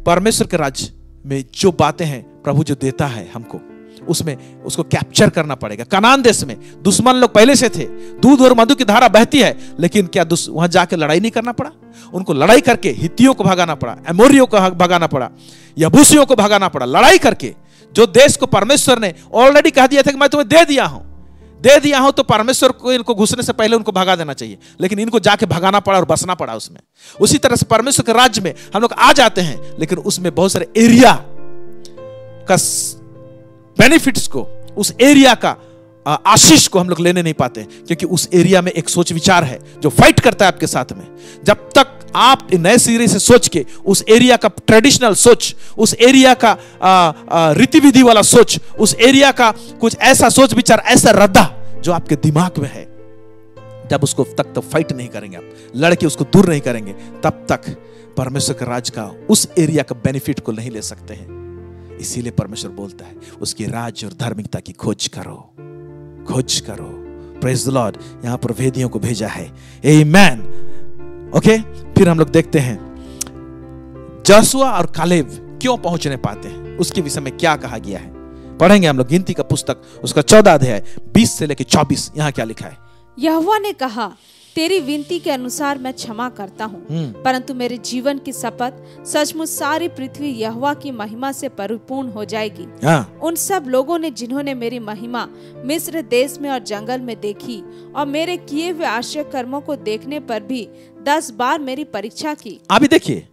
Speaker 2: परमेश्वर के राज्य में जो बातें हैं प्रभु जो देता है हमको, उसमें उसको कैप्चर करना पड़ेगा। कनान देश में दुश्मन लोग पहले से थे, दूध और मधु की धारा बहती है, लेकिन क्या वहां जाके लड़ाई नहीं करना पड़ा? उनको लड़ाई करके हित्तियों को भगाना पड़ा, एमोरियों को भगाना पड़ा, यबूसियों को भगाना पड़ा, लड़ाई करके। जो देश को परमेश्वर ने ऑलरेडी कह दिया था कि मैं तुम्हें दे दिया हूं, तो परमेश्वर को इनको घुसने से पहले उनको भगा देना चाहिए, लेकिन इनको जाके भगाना पड़ा और बसना पड़ा उसमें। उसी तरह से परमेश्वर के राज्य में हम लोग आ जाते हैं, लेकिन उसमें बहुत सारे एरिया का बेनिफिट्स को, उस एरिया का आशीष को हम लोग लेने नहीं पाते, क्योंकि उस एरिया में एक सोच विचार है जो फाइट करता है आपके साथ में। जब तक आप नए सिरे से सोच के उस एरिया का ट्रेडिशनल सोच, उस एरिया का रीति विधि वाला सोच, उस एरिया का कुछ ऐसा सोच विचार, ऐसा रद्दा जो आपके दिमाग में है, जब उसको तक फाइट नहीं करेंगे, आप लड़के उसको दूर नहीं करेंगे, तब तक परमेश्वर के राज का, उस एरिया का बेनिफिट को नहीं ले सकते हैं। इसीलिए परमेश्वर बोलता है उसकी राज और धार्मिकता की खोज करो, खोज करो। Praise the Lord. यहां पर वेदियों को भेजा है। आमेन। ओके, फिर हम लोग देखते हैं जोशुआ और कालेब क्यों पहुंच नहीं पाते हैं, उसके विषय में क्या कहा गया है। पढ़ेंगे हम लोग गिनती का पुस्तक, उसका 14 अध्याय 20 से लेकर 24। यहां क्या लिखा है?
Speaker 3: यहोवा ने कहा, तेरी विनती के अनुसार मैं क्षमा करता हूँ, परंतु मेरे जीवन की शपथ सचमुच सारी पृथ्वी यहोवा की महिमा से परिपूर्ण हो जाएगी। उन सब लोगों ने जिन्होंने मेरी महिमा मिस्र देश में और जंगल में देखी और मेरे किए हुए आश्चर्य कर्मों को देखने पर भी 10 बार मेरी परीक्षा की।
Speaker 2: अभी देखिए,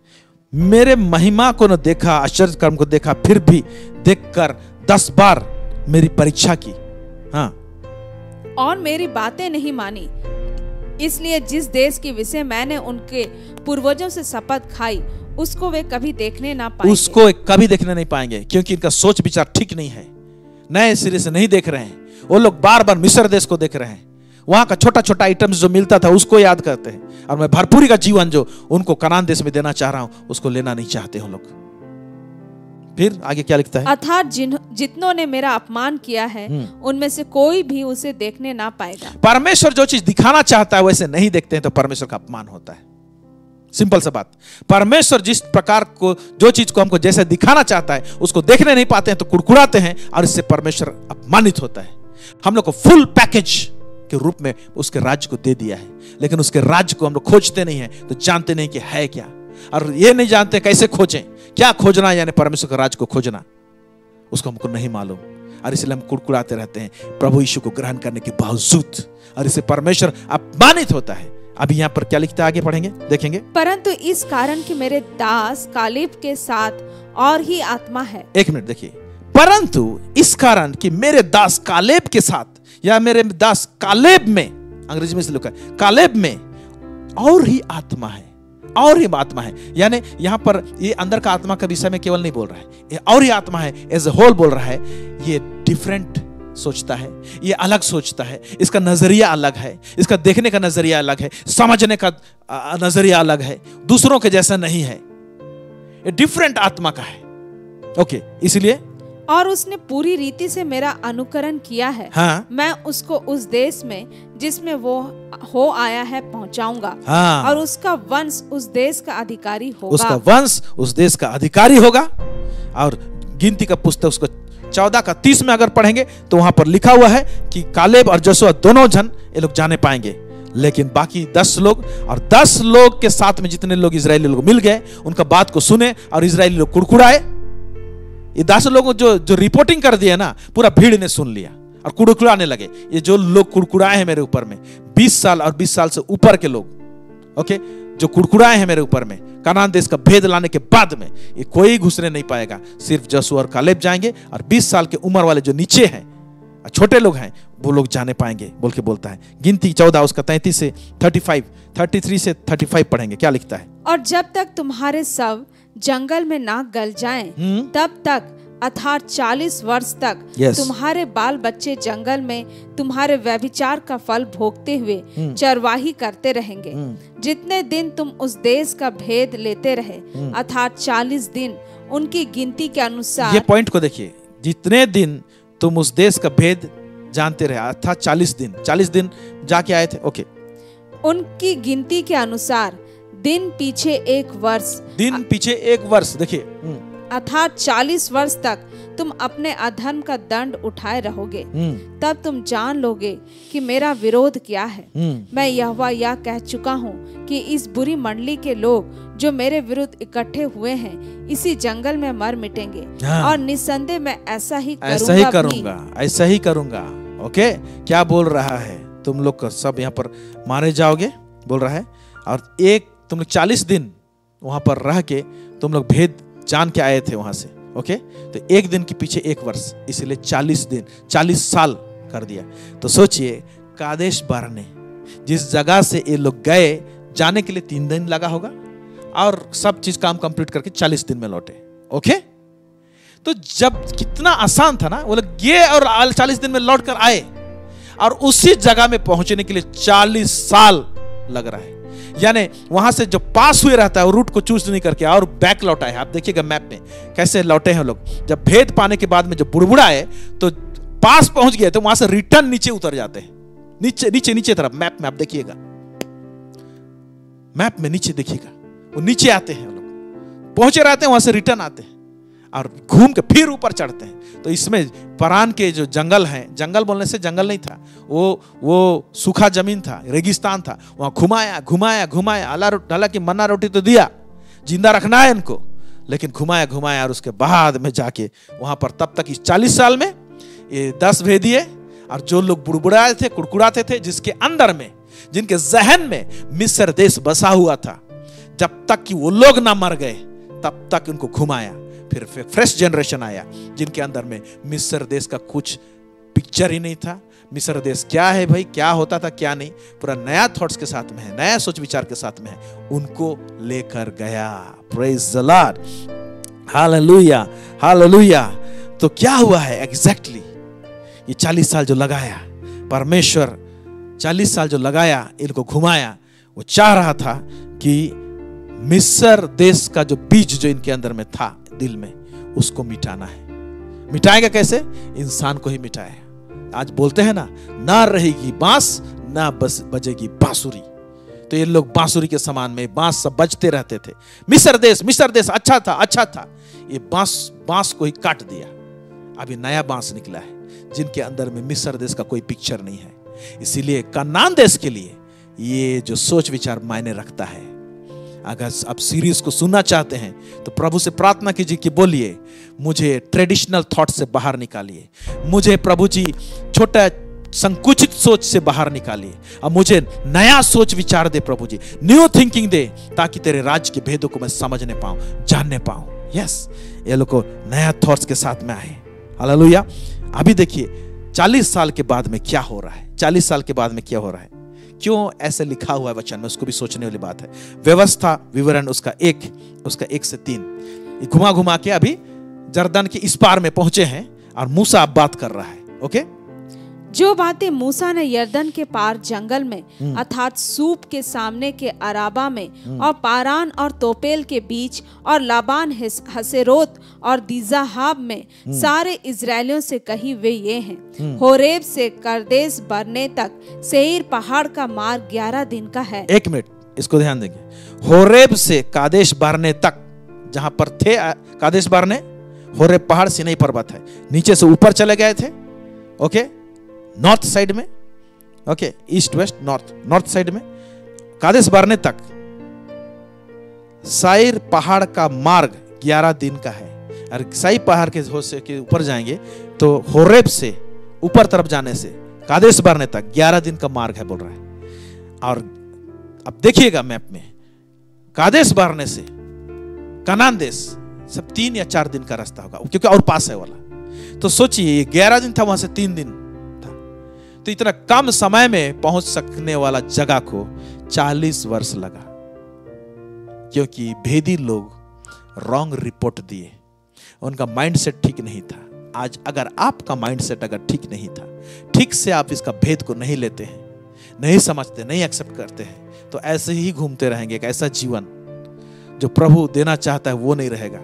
Speaker 2: मेरे महिमा को न देखा, आश्चर्य कर्म को देखा, फिर भी देखकर 10 बार मेरी परीक्षा की। हाँ,
Speaker 3: और मेरी बातें नहीं मानी, इसलिए जिस देश के विषय मैंने उनके पूर्वजों से शपथ खाई उसको वे कभी देखने ना पाएंगे।
Speaker 2: उसको कभी देखने नहीं पाएंगे, क्योंकि इनका सोच विचार ठीक नहीं है, नए सिरे से नहीं देख रहे हैं। वो लोग बार बार मिस्र देश को देख रहे हैं, वहां का छोटा छोटा आइटम्स जो मिलता था उसको याद करते हैं, और मैं भरपूरी का जीवन जो उनको कनान देश में देना चाह रहा हूं उसको लेना नहीं चाहते हैं लोग। फिर आगे क्या लिखता है?
Speaker 3: अर्थात जितनों ने मेरा अपमान किया है उनमें से कोई भी उसे देखने ना पाएगा।
Speaker 2: परमेश्वर जो चीज दिखाना चाहता है वैसे नहीं देखते हैं तो परमेश्वर का अपमान होता है। सिंपल सा बात। परमेश्वर जिस प्रकार को, जो चीज को हमको जैसे दिखाना चाहता है उसको देखने नहीं पाते हैं तो कुड़कुड़ाते हैं, और इससे परमेश्वर अपमानित होता है। हम लोग को फुल पैकेज के रूप में उसके राज्य को दे दिया है, लेकिन उसके राज्य को हम लोग खोजते नहीं है तो जानते नहीं कि है क्या, और ये नहीं जानते कैसे खोजें, क्या खोजना, यानी परमेश्वर का राज्य को खोजना, उसको हमको नहीं मालूम, और इसलिए हम कुड़कुड़ाते रहते हैं प्रभु यीशु को ग्रहण करने के बावजूद, और इससे परमेश्वर अपमानित होता है। अभी यहाँ पर क्या लिखता है, आगे पढ़ेंगे, देखेंगे।
Speaker 3: परंतु इस कारण कि मेरे दास कालेब के साथ और ही आत्मा है।
Speaker 2: एक मिनट देखिए, परंतु इस कारण कि मेरे दास कालेब के साथ, या मेरे दास कालेब में, अंग्रेजी में से लिखा है कालेब में और ही आत्मा है, और ही आत्मा है, यानी यहां पर ये अंदर का आत्मा का विषय में केवल नहीं बोल रहा है, ये और ही आत्मा है, एज ए होल बोल रहा है। ये डिफरेंट सोचता है, ये अलग सोचता है, इसका नजरिया अलग है, इसका देखने का नजरिया अलग है, समझने का नजरिया अलग है, दूसरों के जैसा नहीं है, ये डिफरेंट आत्मा का है। ओके, इसलिए
Speaker 3: और उसने पूरी रीति से मेरा अनुकरण किया है।
Speaker 2: हाँ?
Speaker 3: मैं उसको उस देश में जिसमें वो हो आया है पहुंचाऊंगा।
Speaker 2: हाँ?
Speaker 3: और उसका वंश उस देश का अधिकारी होगा।
Speaker 2: उसका वंश उस देश का अधिकारी होगा। और गिनती का पुस्तक उसको 14 का 30 में अगर पढ़ेंगे तो वहां पर लिखा हुआ है कि कालेब और जोशुआ दोनों जन ये लोग जाने पाएंगे, लेकिन बाकी 10 लोग, और 10 लोग के साथ में जितने लोग इजरायली लोग मिल गए उनका बात को सुने और इजरायली लोग कुड़कुड़ाए। ये 10 लोग जो रिपोर्टिंग कर दिया ना, पूरा भीड़ ने सुन लिया और कुड़कुड़ाने लगे। ये जो लोग कुड़कुड़ाए हैं मेरे ऊपर में, 20 साल और 20 साल से ऊपर के लोग, ओके, जो कुड़कुड़ाए हैं मेरे ऊपर में कनान देश का भेद लाने के बाद में, ये कोई घुसने नहीं पाएगा, सिर्फ जोशुआ और कालेब जाएंगे, और 20 साल के उम्र वाले जो नीचे हैं, छोटे लोग हैं, वो लोग जाने पाएंगे बोल के बोलता है। गिनती 14 उसका 33 से 33 से 35 पढ़ेंगे, क्या लिखता है?
Speaker 3: और जब तक तुम्हारे सब जंगल में ना गल जाएं, तब तक अर्थात 40 वर्ष तक तुम्हारे बाल बच्चे जंगल में तुम्हारे व्यभिचार का फल भोगते हुए चरवाही करते रहेंगे। जितने दिन तुम उस देश का भेद लेते रहे, अर्थात 40 दिन, उनकी गिनती के अनुसार।
Speaker 2: ये पॉइंट को देखिए, जितने दिन तुम उस देश का भेद जानते रहे, अर्थात 40 दिन जाके आए थे। ओके,
Speaker 3: उनकी गिनती के अनुसार दिन पीछे 1 वर्ष,
Speaker 2: दिन पीछे 1 वर्ष, देखिए,
Speaker 3: अर्थात 40 वर्ष तक तुम अपने अधर्म का दंड उठाए रहोगे। तब तुम जान लोगे कि मेरा विरोध क्या है। मैं यहोवा यह कह चुका हूँ कि इस बुरी मंडली के लोग जो मेरे विरुद्ध इकट्ठे हुए हैं इसी जंगल में मर मिटेंगे। और निस्संदेह मैं ऐसा ही करूंगा।
Speaker 2: ओके, क्या बोल रहा है? तुम लोग सब यहाँ पर मारे जाओगे बोल रहा है, और तुम लोग 40 दिन वहां पर रह के तुम लोग भेद जान के आए थे वहां से, ओके, तो एक दिन के पीछे एक वर्ष, इसलिए 40 दिन, 40 साल कर दिया। तो सोचिए कादेश बरने, जिस जगह से ये लोग गए, जाने के लिए 3 दिन लगा होगा और सब चीज काम कंप्लीट करके 40 दिन में लौटे। ओके, तो जब कितना आसान था ना, वो लोग गए और 40 दिन में लौट कर आए, और उसी जगह में पहुंचने के लिए 40 साल लग रहा है। यानी वहां से जो पास हुए रहता है वो रूट को चूज नहीं करके और बैक लौटा है। आप देखिएगा मैप में कैसे लौटे हैं लोग। जब भेद पाने के बाद में जब बुड़बुड़ाए तो पास पहुंच गए, तो वहां से रिटर्न नीचे उतर जाते हैं, नीचे नीचे नीचे तरफ। मैप में आप देखिएगा, मैप में नीचे देखिएगा, वो नीचे आते हैं लोग, पहुंचे रहते हैं, वहां से रिटर्न आते हैं और घूम के फिर ऊपर चढ़ते हैं। तो इसमें परान के जो जंगल हैं, जंगल बोलने से जंगल नहीं था, वो सूखा जमीन था, रेगिस्तान था, वहां घुमाया घुमाया घुमाया। हालांकि मन्ना रोटी तो दिया, जिंदा रखना है इनको, लेकिन घुमाया घुमाया, और उसके बाद में जाके वहां पर तब तक इस 40 साल में ये 10 भेदिए, और जो लोग बुड़बुड़ाए थे, कुड़कुड़ाते थे, जिसके अंदर में, जिनके जहन में मिस्र देश बसा हुआ था, जब तक कि वो लोग ना मर गए तब तक उनको घुमाया। फिर फ्रेश जनरेशन आया जिनके अंदर में मिस्र देश का कुछ पिक्चर ही नहीं था। मिस्र देश क्या है भाई, क्या होता था क्या नहीं, पूरा नया थॉट्स के साथ में है, नया सोच विचार के साथ में है, उनको लेकर गया। Praise the Lord, hallelujah hallelujah. तो क्या हुआ है एग्जैक्टली, ये 40 साल जो लगाया परमेश्वर, 40 साल जो लगाया, इनको घुमाया, वो चाह रहा था कि मिस्र देश का जो बीज जो इनके अंदर में था दिल में, उसको मिटाना है। मिटाएगा कैसे? इंसान को ही मिटाएगा। आज बोलते हैं ना रहेगी बांस ना बजेगी बांसुरी। तो ये लोग बांसुरी के समान में बांस सब बजते रहते थे। मिस्र देश अच्छा था, ये बांस को ही काट दिया। अभी नया बांस निकला है जिनके अंदर में मिस्र देश का कोई पिक्चर नहीं है। इसीलिए कनान देश के लिए ये जो सोच विचार मायने रखता है। अगर आप सीरीज को सुनना चाहते हैं तो प्रभु से प्रार्थना कीजिए कि बोलिए, मुझे ट्रेडिशनल थॉट से बाहर निकालिए, मुझे प्रभु जी छोटा संकुचित सोच से बाहर निकालिए, अब मुझे नया सोच विचार दे प्रभु जी, न्यू थिंकिंग दे, ताकि तेरे राज्य के भेदों को मैं समझने पाऊं, जानने पाऊं। यस, ये लोग को नया थॉट्स के साथ में आए। हालेलुया। अभी देखिए 40 साल के बाद में क्या हो रहा है, 40 साल के बाद में क्या हो रहा है, क्यों ऐसे लिखा हुआ है वचन में, उसको भी सोचने वाली बात है। व्यवस्था विवरण उसका 1 से 3 घुमा घुमा के अभी जर्दन के इस पार में पहुंचे हैं और मूसा अब बात कर रहा है। ओके,
Speaker 3: जो बातें मूसा ने यर्दन के पार जंगल में अर्थात सूप के सामने के अराबा में और पारान और तोपेल के बीच और लाबान हसेरोत और दीजाहाब में सारे इजरायलियों से कही वे ये हैं। होरेब से करदेश बरने तक सेईर पहाड़ का मार्ग 11 दिन का है।
Speaker 2: 1 मिनट, इसको ध्यान देंगे। होरेब से कादेश बरने तक, जहां पर थे कादेश बरने, होरेब पहाड़ सिनाई पर्वत है, नीचे से ऊपर चले गए थे। ओके, नॉर्थ साइड में, okay, east west north side में कादेश बरने तक साइर पहाड़ का मार्ग 11 दिन का है। और साई पहाड़ के ऊपर जाएंगे तो होरेब से ऊपर तरफ जाने से कादेश बरने तक 11 दिन का मार्ग है बोल रहा है। और अब देखिएगा मैप में, कादेश बरने से कनान देश सब 3 या 4 दिन का रास्ता होगा, क्योंकि और पास है वाला। तो सोचिए ये 11 दिन था, वहां से 3 दिन, तो इतना कम समय में पहुंच सकने वाला जगह को 40 वर्ष लगा, क्योंकि भेदी लोग रॉन्ग रिपोर्ट दिए, उनका माइंडसेट ठीक नहीं था। आज अगर आपका माइंडसेट अगर ठीक नहीं था, ठीक से आप इसका भेद को नहीं लेते हैं, नहीं समझते, नहीं एक्सेप्ट करते हैं, तो ऐसे ही घूमते रहेंगे। एक ऐसा जीवन जो प्रभु देना चाहता है वो नहीं रहेगा,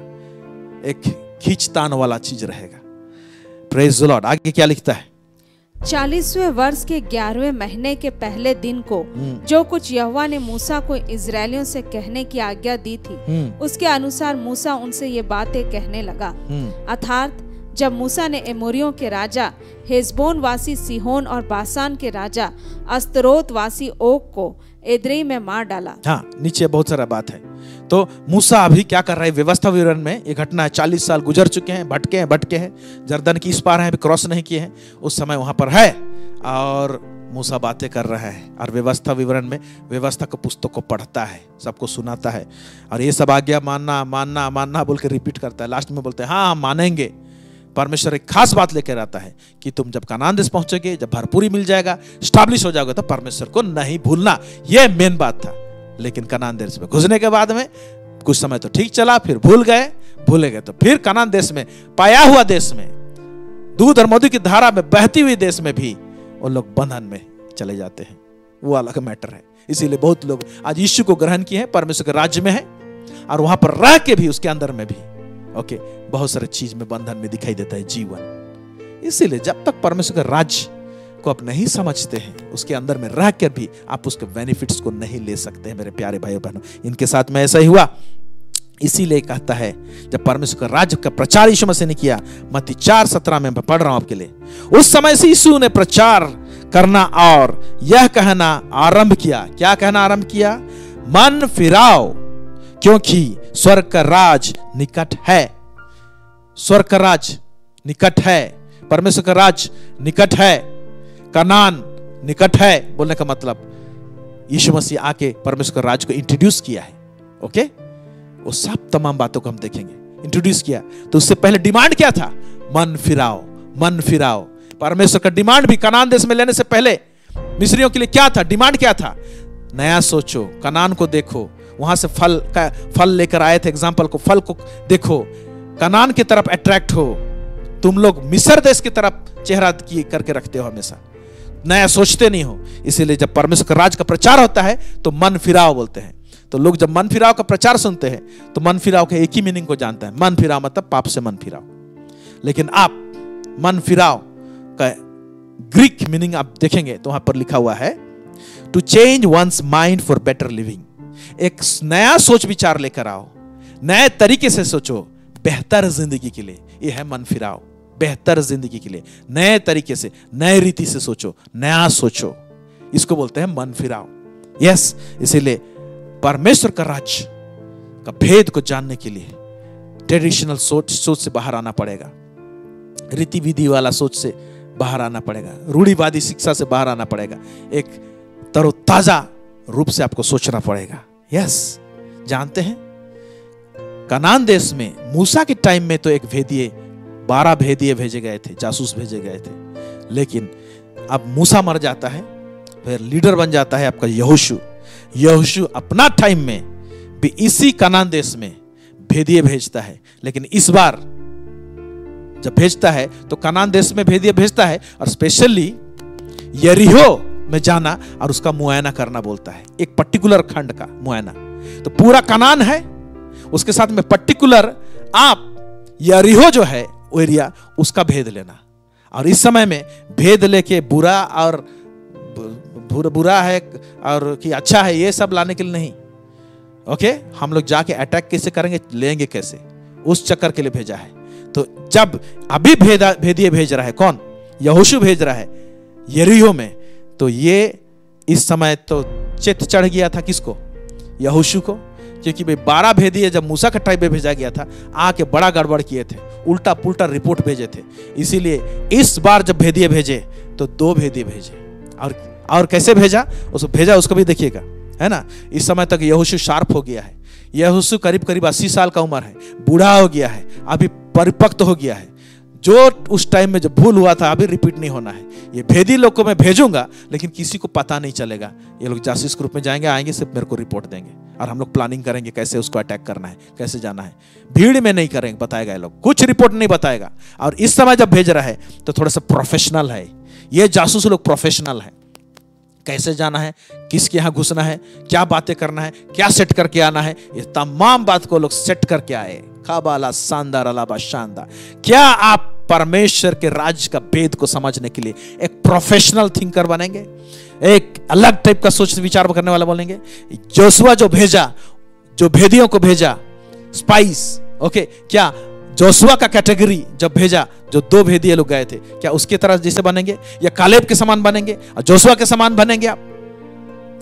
Speaker 2: एक खींचतान वाला चीज रहेगा। Praise the Lord. आगे क्या लिखता है?
Speaker 3: 40वें वर्ष के 11वें महीने के पहले दिन को जो कुछ यहोवा ने मूसा को इजरायलियों से कहने की आज्ञा दी थी, उसके अनुसार मूसा उनसे ये बातें कहने लगा। अर्थात जब मूसा ने एमोरियों के राजा हेशबोन वासी सिहोन और बासान के राजा अस्तरोत वासी ओग को एद्रेई में मार डाला।
Speaker 2: हाँ, नीचे बहुत सारा बात है। तो मूसा अभी क्या कर रहा है? व्यवस्था विवरण में ये घटना है, 40 साल गुजर चुके हैं, भटके हैं, जर्दन की इस पार हैं, अभी क्रॉस नहीं किए हैं, उस समय वहां पर है। और मूसा बातें कर रहा है और व्यवस्था विवरण में व्यवस्था के पुस्तक को पढ़ता है, सबको सुनाता है और ये सब आज्ञा मानना मानना मानना बोल के रिपीट करता है। लास्ट में बोलते हैं हाँ हम मानेंगे। परमेश्वर एक खास बात लेकर आता है कि तुम जब कनान देश पहुंचोगे, जब भरपूरी मिल जाएगा, स्टैब्लिश हो जाओगे, तो परमेश्वर को नहीं भूलना। यह मेन बात था। लेकिन कनान देश में घुसने के बाद में कुछ समय तो ठीक चला, फिर भूले गए तो फिर कनान देश में, पाया हुआ देश में, दूध और मधु की धारा में बहती हुई देश में भी वो लोग बंधन में चले जाते हैं। वो अलग मैटर है। इसीलिए बहुत लोग आज यीशु को ग्रहण किए हैं, परमेश्वर के राज्य में है और वहां पर रह के भी उसके अंदर में भी बहुत सारे चीज में बंधन में दिखाई देता है जीवन। इसीलिए जब तक परमेश्वर के राज्य को आप नहीं समझते हैं, उसके अंदर में रह कर भी आप उसके बेनिफिट्स को नहीं ले सकते हैं। मेरे प्यारे भाइयों बहनों, इनके साथ में ऐसा ही हुआ। इसीलिए कहता है जब परमेश्वर का राज्य का प्रचार यीशु मसीह ने किया, मत्ती 4:17 में मैं पढ़ रहा हूं आपके लिए। उस समय से यीशु ने प्रचार करना और यह कहना आरंभ किया। क्या कहना आरंभ किया? मन फिराओ, क्योंकि स्वर्ग का राज निकट है। स्वर्ग का राज निकट है, परमेश्वर का राज निकट है, कनान निकट है। बोलने का मतलब यीशु मसीह आके परमेश्वर का राज को इंट्रोड्यूस किया है। ओके, वो सब तमाम बातों को हम देखेंगे। इंट्रोड्यूस किया तो उससे पहले डिमांड क्या था? मन फिराओ, मन फिराओ। परमेश्वर का डिमांड भी कनान देश में लेने से पहले मिस्रियों के लिए क्या था? डिमांड क्या था? नया सोचो, कनान को देखो, वहां से फल लेकर आए थे एग्जाम्पल को, फल को देखो, कनान की तरफ अट्रैक्ट हो। तुम लोग मिस्र देश की तरफ चेहरा करके रखते हो, हमेशा नया सोचते नहीं हो। इसीलिए जब परमेश्वर का राज का प्रचार होता है तो मन फिराओ बोलते हैं। तो लोग जब मन फिराओ का प्रचार सुनते हैं तो मन फिराओ के एक ही मीनिंग को जानते हैं। मन फिराओ मतलब पाप से मन फिराओ। लेकिन आप मन फिराओ का ग्रीक मीनिंग आप देखेंगे तो वहां पर लिखा हुआ है to change one's mind for better living. एक नया सोच विचार लेकर आओ, नए तरीके से सोचो बेहतर जिंदगी के लिए। यह है मन फिराओ, बेहतर जिंदगी के लिए नए तरीके से, नए रीति से सोचो, नया सोचो, इसको बोलते हैं मन फिराओ। यस, इसीलिए परमेश्वर का राज्य का भेद को जानने के लिए ट्रेडिशनल सोच से बाहर आना पड़ेगा, रीति विधि वाला सोच से बाहर आना पड़ेगा, रूढ़िवादी शिक्षा से बाहर आना पड़ेगा, एक तरोताजा रूप से आपको सोचना पड़ेगा। यस, जानते हैं कनान देश में मूसा के टाइम में तो 12 भेदिए भेजे गए थे, जासूस भेजे गए थे। लेकिन अब मूसा मर जाता है, फिर लीडर बन जाता है आपका यहोशू अपना टाइम में भी इसी कनान देश में भेदिए भेजता है। लेकिन इस बार जब भेजता है तो कनान देश में भेदिए भेजता है और स्पेशली यरीहो में जाना और उसका मुआयना करना बोलता है, एक पर्टिकुलर खंड का मुआयना। तो पूरा कनान है, उसके साथ में पर्टिकुलर आप यरीहो जो है वो एरिया, उसका भेद लेना। और इस समय में भेद लेके बुरा और बुरा है और कि अच्छा है ये सब लाने के लिए नहीं। ओके, हम लोग जाके अटैक कैसे करेंगे, लेंगे कैसे, उस चक्कर के लिए भेजा है। तो जब अभी भेदिए भेज रहा है, कौन? यहोशू भेज रहा है यरीहो में, तो ये इस समय तो चित्त चढ़ गया था किसको? यहोशू को। क्योंकि भाई 12 भेदिए जब मूसा के टाइम पे भेजा गया था, आके बड़ा गड़बड़ किए थे, उल्टा पुल्टा रिपोर्ट भेजे थे। इसीलिए इस बार जब भेदिए भेजे तो 2 भेदिए भेजे। और कैसे भेजा, उसको भी देखिएगा, है ना। इस समय तक यहोशू शार्प हो गया है। यहोशू करीब 80 साल का उम्र है, बूढ़ा हो गया है, अभी परिपक्व हो गया है। जो उस टाइम में जो भूल हुआ था अभी रिपीट नहीं होना है। ये भेदी लोग को मैं भेजूंगा, लेकिन किसी को पता नहीं चलेगा। ये लोग जासूस ग्रुप में जाएंगे, आएंगे, सिर्फ मेरे को रिपोर्ट देंगे और हम लोग प्लानिंग करेंगे कैसे उसको अटैक करना है, कैसे जाना है। भीड़ में नहीं करेंगे, बताएगा ये लोग, कुछ रिपोर्ट नहीं बताएगा। और इस समय जब भेज रहा है तो थोड़ा सा प्रोफेशनल है, ये जासूस लोग प्रोफेशनल है। कैसे जाना है, किसके यहां घुसना है, क्या बातें करना है, क्या सेट करके आना है, ये तमाम बात को लोग सेट करके आए। खाबाला शानदार अलाबा शानदार। क्या आप परमेश्वर के राज्य का भेद को समझने के लिए एक प्रोफेशनल थिंकर बनेंगे, एक अलग टाइप का सोच विचार करने वाला बनेंगे? जोशुआ जो भेजा, जो भेदियों को भेजा, स्पाइस, ओके, क्या जोशुआ का कैटेगरी जब भेजा, जो 2 भेदिए लोग गए थे, क्या उसके तरह जैसे बनेंगे या कालेब के समान बनेंगे और जोशुआ के समान बनेंगे आप?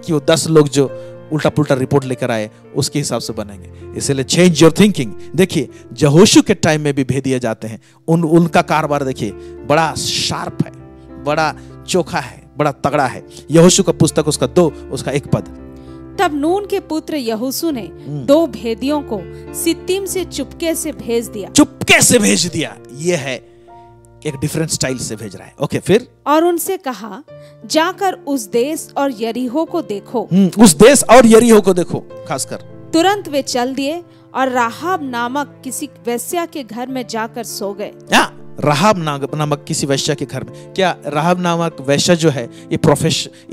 Speaker 2: कि वो 10 लोग जो उल्टा पुल्टा रिपोर्ट लेकर आए उसके हिसाब से बनेंगे? इसलिए चेंज योर थिंकिंग। देखिए यहोशू के टाइम में भी भेदिए जाते हैं, उनका कारोबार देखिए बड़ा शार्प है, बड़ा चोखा है, बड़ा तगड़ा है। यहोशू का पुस्तक उसका 2 उसका 1 पद।
Speaker 3: तब नून के पुत्र यहोशू ने 2 भेदियों को सित्तीम से चुपके से भेज दिया।
Speaker 2: चुपके से भेज दिया, ये है एक डिफरेंट स्टाइल से भेज रहा है। ओके, फिर
Speaker 3: और उनसे कहा, जाकर उस देश और यरीहो को देखो।
Speaker 2: उस देश और यरीहो को देखो खासकर।
Speaker 3: तुरंत वे चल दिए और राहाब नामक किसी वेश्या के घर में जाकर सो गए।
Speaker 2: राहाब नामक किसी वेश्या के घर में। क्या राहाब नामक वेश्या जो है ये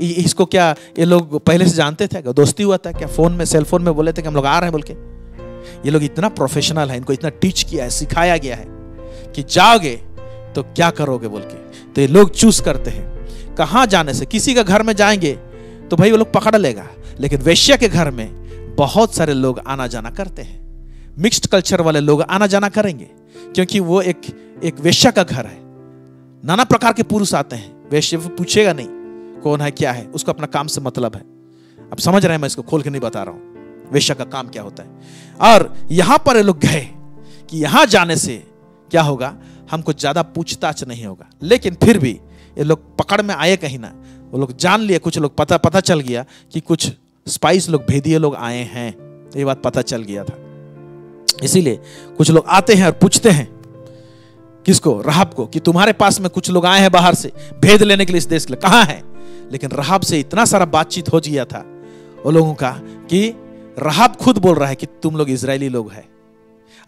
Speaker 2: इसको क्या ये लोग पहले से जानते थे? दोस्ती हुआ था क्या? फोन में, सेल फोन में बोले थे कि हम लोग आ रहे हैं बोल के? ये लोग इतना प्रोफेशनल है, इनको इतना टीच किया है, सिखाया गया है कि जाओगे तो क्या करोगे बोल के। तो ये लोग चूज करते हैं कहां जाने से। किसी का घर में जाएंगे तो भाई वो लोग पकड़ लेगा, लेकिन वेश्या के घर में बहुत सारे लोग आना जाना करते हैं। मिक्स्ड कल्चर वाले लोग आना जाना करेंगे क्योंकि वो एक वेश्या का घर है। नाना प्रकार के पुरुष आते हैं। वेश्या पूछेगा नहीं कौन है क्या है, उसको अपना काम से मतलब है। अब समझ रहे हैं, मैं इसको खोल के नहीं बता रहा हूं वेश्या का काम क्या होता है। और यहां पर ये लोग गए कि यहां जाने से क्या होगा, हमको ज्यादा पूछताछ नहीं होगा। लेकिन फिर भी ये लोग पकड़ में आए कहीं ना, वो लोग जान लिए, कुछ लोग पता चल गया कि कुछ स्पाइस लोग, भेदिए लोग आए हैं, ये बात पता चल गया था। इसीलिए कुछ लोग आते हैं और पूछते हैं किसको? राहाब को, कि तुम्हारे पास में कुछ लोग आए हैं बाहर से भेद लेने के लिए इस देश के लिए, कहां है? लेकिन राहाब से इतना सारा बातचीत हो गया था वो लोगों का कि राहाब खुद बोल रहा है कि तुम लोग इजरायली लोग हैं,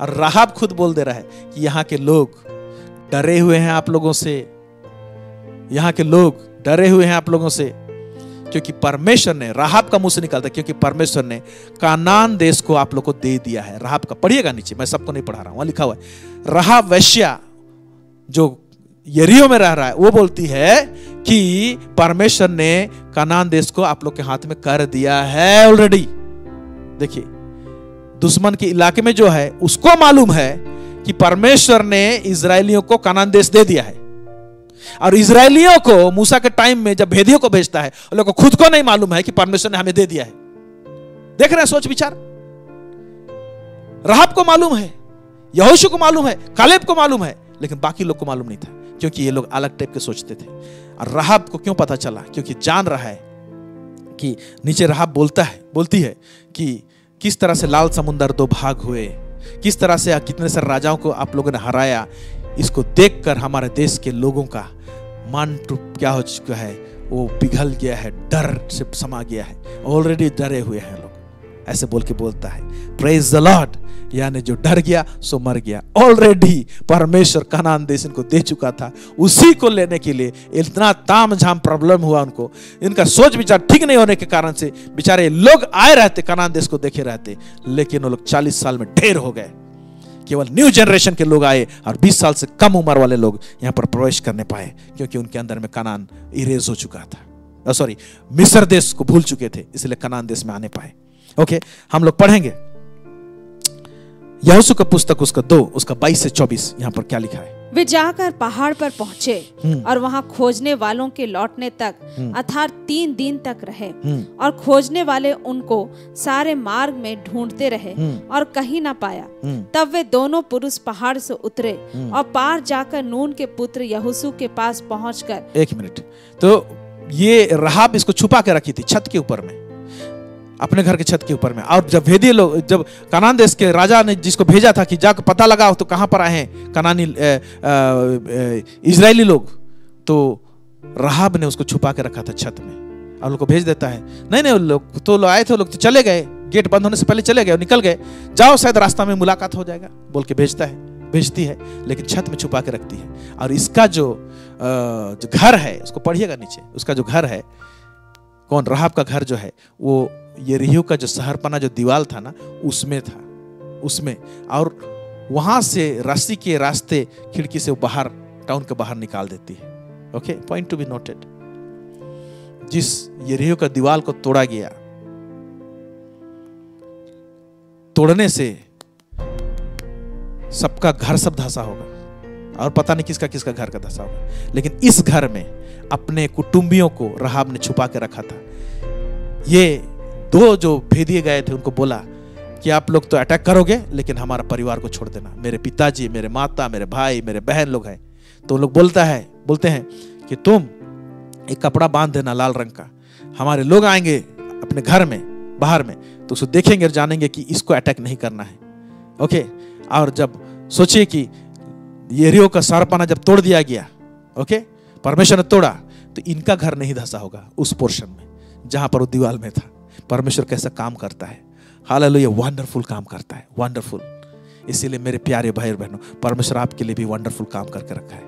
Speaker 2: और राहाब खुद बोल दे रहा है कि यहाँ के लोग डरे हुए हैं आप लोगों से, यहाँ के लोग डरे हुए हैं आप लोगों से, क्योंकि परमेश्वर ने, राहाब का मुंह से निकलता, क्योंकि परमेश्वर ने कानान देश को आप लोग को दे दिया है। राहाब का पढ़िएगा नीचे, मैं सबको नहीं पढ़ा रहा हूं, वहां लिखा हुआ है। राहाब वेश्या जो यरीहो में रह रहा है वो बोलती है कि परमेश्वर ने कानान देश को आप लोग के हाथ में कर दिया है ऑलरेडी। देखिए, दुश्मन के इलाके में जो है उसको मालूम है कि परमेश्वर ने इजरायलियों को कानान देश दे दिया है, और इजरायलियों को मूसा के टाइम में जब भेदियों को भेजता है उन लोगों को खुद को नहीं मालूम है कि परमेश्वर ने हमें दे दिया है। देख रहे हैं सोच विचार? राहाब को मालूम है, यहोशू को मालूम है, कालेब को मालूम है, लेकिन बाकी लोग को मालूम नहीं था, क्योंकि ये लोग अलग टाइप के सोचते थे। और राहाब को क्यों पता चला? क्योंकि जान रहा है कि नीचे राहाब बोलती है कि किस तरह से लाल समुंदर 2 भाग हुए, किस तरह से कितने सारे राजाओं को आप लोगों ने हराया। इसको देखकर हमारे देश के लोगों का मन क्या हो चुका है, वो पिघल गया है, डर से समा गया है, ऑलरेडी डरे हुए हैं लोग, ऐसे बोल के बोलता है। प्रेज द लॉर्ड, यानी जो डर गया सो मर गया। ऑलरेडी परमेश्वर कानान देश इनको दे चुका था, उसी को लेने के लिए इतना तामझाम प्रॉब्लम हुआ उनको। इनका सोच विचार ठीक नहीं होने के कारण से बेचारे लोग आए रहते, कानान देश को देखे रहते, लेकिन वो लोग 40 साल में ढेर हो गए। केवल न्यू जनरेशन के लोग आए और 20 साल से कम उम्र वाले लोग यहाँ पर प्रवेश करने पाए, क्योंकि उनके अंदर में कानान इरेज हो चुका था। सॉरी, मिस्र देश को भूल चुके थे, इसलिए कानान देश में आने पाए। ओके, हम लोग पढ़ेंगे यहोशू का पुस्तक उसका 2 उसका 22 से 24। यहाँ पर क्या लिखा है?
Speaker 3: वे जाकर पहाड़ पर पहुँचे और वहाँ खोजने वालों के लौटने तक अर्थात 3 दिन तक रहे, और खोजने वाले उनको सारे मार्ग में ढूंढते रहे और कहीं ना पाया। तब वे दोनों पुरुष पहाड़ से उतरे और पार जाकर नून के पुत्र यहोशू के पास पहुंचकर।
Speaker 2: 1 मिनट, तो ये राहाब इसको छुपा के रखी थी छत के ऊपर में, अपने घर के छत के ऊपर में। और जब भेदिए लोग, जब कानान देश के राजा ने जिसको भेजा था कि जाकर पता लगाओ तो कहां पर आए हैं कानानी इजरायली लोग, तो राहाब ने उसको छुपा के रखा था छत में, और लोग को भेज देता है। नहीं लोग तो आए थे, लोग तो चले गए, गेट बंद होने से पहले चले गए, निकल गए, जाओ शायद रास्ता में मुलाकात हो जाएगा बोल के भेजती है, लेकिन छत में छुपा के रखती है। और इसका जो घर है, उसको पढ़िएगा नीचे, उसका जो घर है, कौन? राहाब का घर जो है वो यरीहो का जो शहरपना जो दीवार था ना, उसमें और वहां से रस्सी के रास्ते खिड़की से वो बाहर, टाउन के बाहर निकाल देती है। Okay, point to be noted. जिस यरीहो का दीवार को तोड़ा गया, तोड़ने से सबका घर सब धंसा होगा, और पता नहीं किसका किसका घर का धंसा होगा, लेकिन इस घर में अपने कुटुंबियों को राहाब ने छुपा के रखा था। ये 2 जो भेदिए गए थे उनको बोला कि आप लोग तो अटैक करोगे, लेकिन हमारा परिवार को छोड़ देना, मेरे पिताजी, मेरे माता, मेरे भाई, मेरे बहन लोग हैं। तो लोग बोलते हैं कि तुम एक कपड़ा बांध देना लाल रंग का, हमारे लोग आएंगे अपने घर में बाहर में तो उसको देखेंगे और जानेंगे कि इसको अटैक नहीं करना है। ओके, और जब सोचिए कि यरीहो का सारपना जब तोड़ दिया गया, ओके, परमेश्वर ने तोड़ा, तो इनका घर नहीं धंसा होगा उस पोर्शन में जहां पर वो दीवार में था। परमेश्वर कैसा काम करता है, हालेलुया, वंडरफुल काम करता है, वंडरफुल। इसीलिए मेरे प्यारे भाई और बहनों, परमेश्वर आपके लिए भी वंडरफुल काम करके रखा है,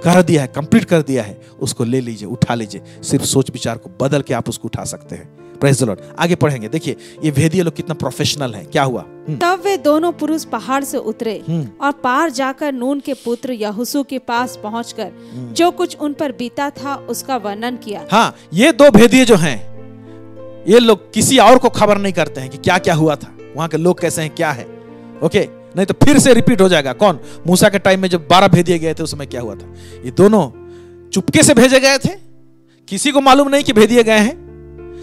Speaker 2: कर दिया है, कंप्लीट कर दिया है। उसको ले लीजिए, उठा लीजिए, सिर्फ सोच विचार को बदल के आप उसको उठा सकते हैं। Praise the Lord. आगे पढ़ेंगे, देखिए ये भेदिए लोग कितना प्रोफेशनल हैं। क्या हुआ?
Speaker 3: तब वे दोनों पुरुष पहाड़ से उतरे और पार जाकर नून के पुत्र यहोशू के पास पहुंचकर जो कुछ उन पर बीता था उसका वर्णन किया।
Speaker 2: हाँ, ये दो भेदिए जो हैं, ये लोग किसी और को खबर नहीं करते हैं कि क्या क्या हुआ था, वहां के लोग कैसे हैं, क्या है। ओके, नहीं तो फिर से रिपीट हो जाएगा। कौन? मूसा के टाइम में जब 12 भेदिए गए थे उस समय क्या हुआ था। ये दोनों चुपके से भेजे गए थे, किसी को मालूम नहीं कि भेदिए गए हैं,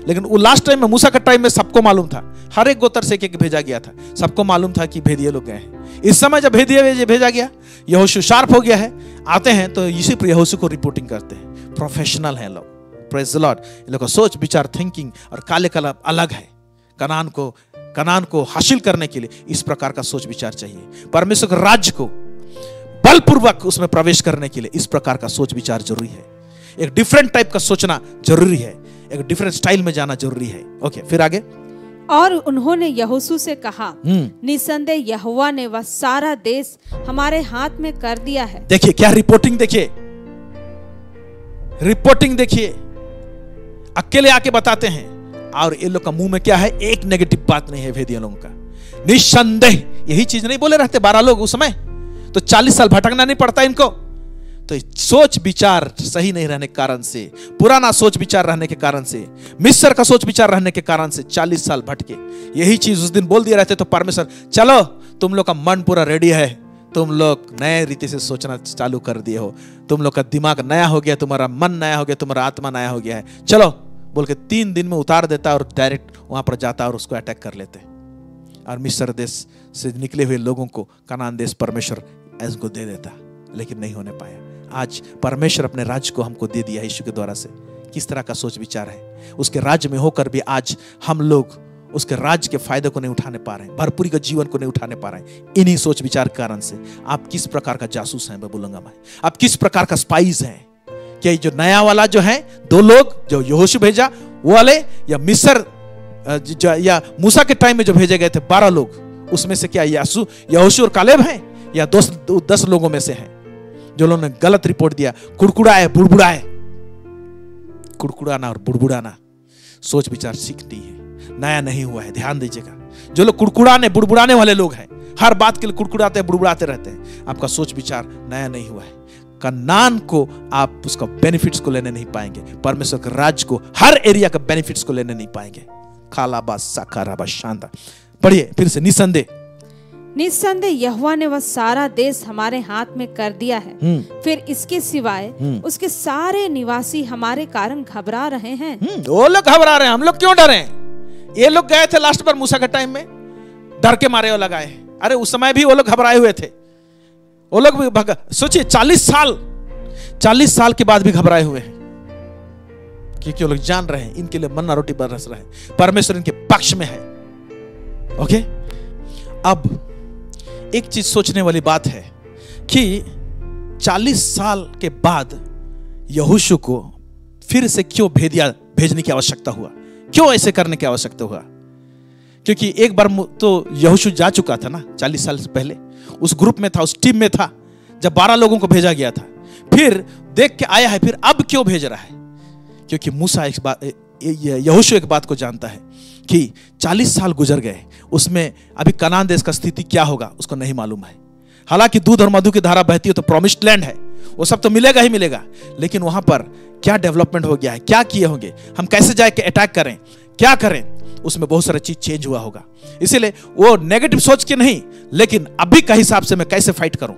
Speaker 2: लेकिन वो लास्ट टाइम में मूसा के टाइम में सबको मालूम था, हर एक गोत्र से एक भेजा गया था, सबको मालूम था कि भेदिए लोग गए हैं। इस समय जब भेदिए भेजा गया, यहोशू शार्प हो गया है, आते हैं तो इसी पर यहोशू को रिपोर्टिंग करते हैं। प्रोफेशनल हैं लोग, प्रेज द लॉर्ड। इन लोगों का सोच विचार थिंकिंग और काले कलम अलग है। कनान को हासिल करने के लिए इस प्रकार का सोच विचार चाहिए। परमेश्वर के राज्य को बलपूर्वक उसमें प्रवेश करने के लिए इस प्रकार का सोच विचार जरूरी है। एक डिफरेंट टाइप का सोचना जरूरी है, एक डिफरेंट स्टाइल में जाना जरूरी है। ओके, फिर आगे।
Speaker 3: और उन्होंने यहोशू से कहा, निसंदेह यहोवा ने वह सारा देश हमारे हाथ में कर दिया है।
Speaker 2: देखिए क्या रिपोर्टिंग, देखिए अकेले आके बताते हैं, और ये लोग का मुंह में क्या है, एक नेगेटिव बात नहीं है भेदिया लोगों का। निसंदेह, यही चीज नहीं बोले रहते 12 लोग उस समय, तो 40 साल भटकना नहीं पड़ता इनको। तो सोच विचार सही नहीं रहने के कारण से, पुराना सोच विचार रहने के कारण से, मिस्र का सोच विचार रहने के कारण से 40 साल भटके। यही चीज उस दिन बोल दिए रहते तो परमेश्वर, चलो तुम लोग का मन पूरा रेडी है, तुम लोग नए रीति से सोचना चालू कर दिए हो, तुम लोग का दिमाग नया हो गया, तुम्हारा मन नया हो गया, तुम्हारा आत्मा नया हो गया है, चलो बोल के 3 दिन में उतार देता और डायरेक्ट वहां पर जाता और उसको अटैक कर लेते। और मिस्र देश से निकले हुए लोगों को कनान देश परमेश्वर ऐसे दे देता, लेकिन नहीं होने पाया। आज परमेश्वर अपने राज्य को हमको दे दिया यीशु के द्वारा से। किस तरह का सोच विचार है, उसके राज्य में होकर भी आज हम लोग उसके राज्य के फायदे को नहीं उठाने पा रहे हैं, भरपूरी का जीवन को नहीं उठाने पा रहे हैं, इन्हीं सोच विचार के कारण से। आप किस प्रकार का जासूस हैं, मैं बोलूंगा मैं, आप किस प्रकार का स्पाइस हैं? क्या जो नया वाला जो है 2 लोग जो यहोशू भेजा वो वाले, या मिस्र या मूसा के टाइम में जो भेजे गए थे 12 लोग, उसमें से क्या यहोशू और कालेब हैं, या 10 लोगों में से हैं जो लोगों ने गलत रिपोर्ट दिया, कुड़कुड़ाए बुड़बुड़ाए। कुड़कुड़ाना और बुड़बुड़ाना सोच विचार सीखती है, नया नहीं हुआ है, ध्यान दीजिएगा। जो लोग कुड़कुड़ाने बुड़बुड़ाने वाले लोग हैं, हर बात के लिए कुड़कुड़ाते हैं बुड़बुड़ाते रहते हैं, आपका सोच विचार नया नहीं हुआ है। कनान को आप उसका बेनिफिट्स को लेने नहीं पाएंगे, परमेश्वर के राज्य को हर एरिया का बेनिफिट्स को लेने नहीं पाएंगे। खालाबा साकाराबा शांता। पढ़िए फिर से।
Speaker 3: निसंदेह यहोवा ने वह सारा देश हमारे हाथ में कर दिया है, फिर इसके सिवाय उसके सारे निवासी हमारे कारण घबरा रहे हैं।
Speaker 2: वो लोग घबरा रहे हैं, हम लोग क्यों डरे? ये लोग गए थे लास्ट पर मूसा के टाइम में, डर के मारे वो लगाए। अरे उस समय भी वो लोग घबराए हुए थे, वो लोग भी सोचिए 40 साल के बाद भी घबराए हुए हैं, क्योंकि वो लोग जान रहे हैं इनके लिए मन्ना रोटी बरस रहा है, परमेश्वर इनके पक्ष में है। ओके, अब एक चीज सोचने वाली बात है कि 40 साल के बाद यहोशू को फिर से क्यों भेजने की आवश्यकता हुआ, क्यों ऐसे करने की आवश्यकता हुआ? क्योंकि एक बार तो यहोशू जा चुका था ना, 40 साल से पहले उस ग्रुप में था, उस टीम में था, जब 12 लोगों को भेजा गया था, फिर देख के आया है, फिर अब क्यों भेज रहा है? क्योंकि मूसा यहोशू एक बात को जानता है कि 40 साल गुजर गए, उसमें अभी कनान देश का स्थिति क्या होगा उसको नहीं मालूम है। हालांकि दूध और मधु की धारा बहती है तो प्रॉमिस्ड लैंड है, वो सब तो मिलेगा ही मिलेगा, लेकिन वहां पर क्या डेवलपमेंट हो गया है, क्या किए होंगे, हम कैसे जाके अटैक करें, क्या करें, उसमें बहुत सारा चीज चेंज हुआ होगा। इसीलिए वो नेगेटिव सोच के नहीं, लेकिन अभी का हिसाब से मैं कैसे फाइट करूं,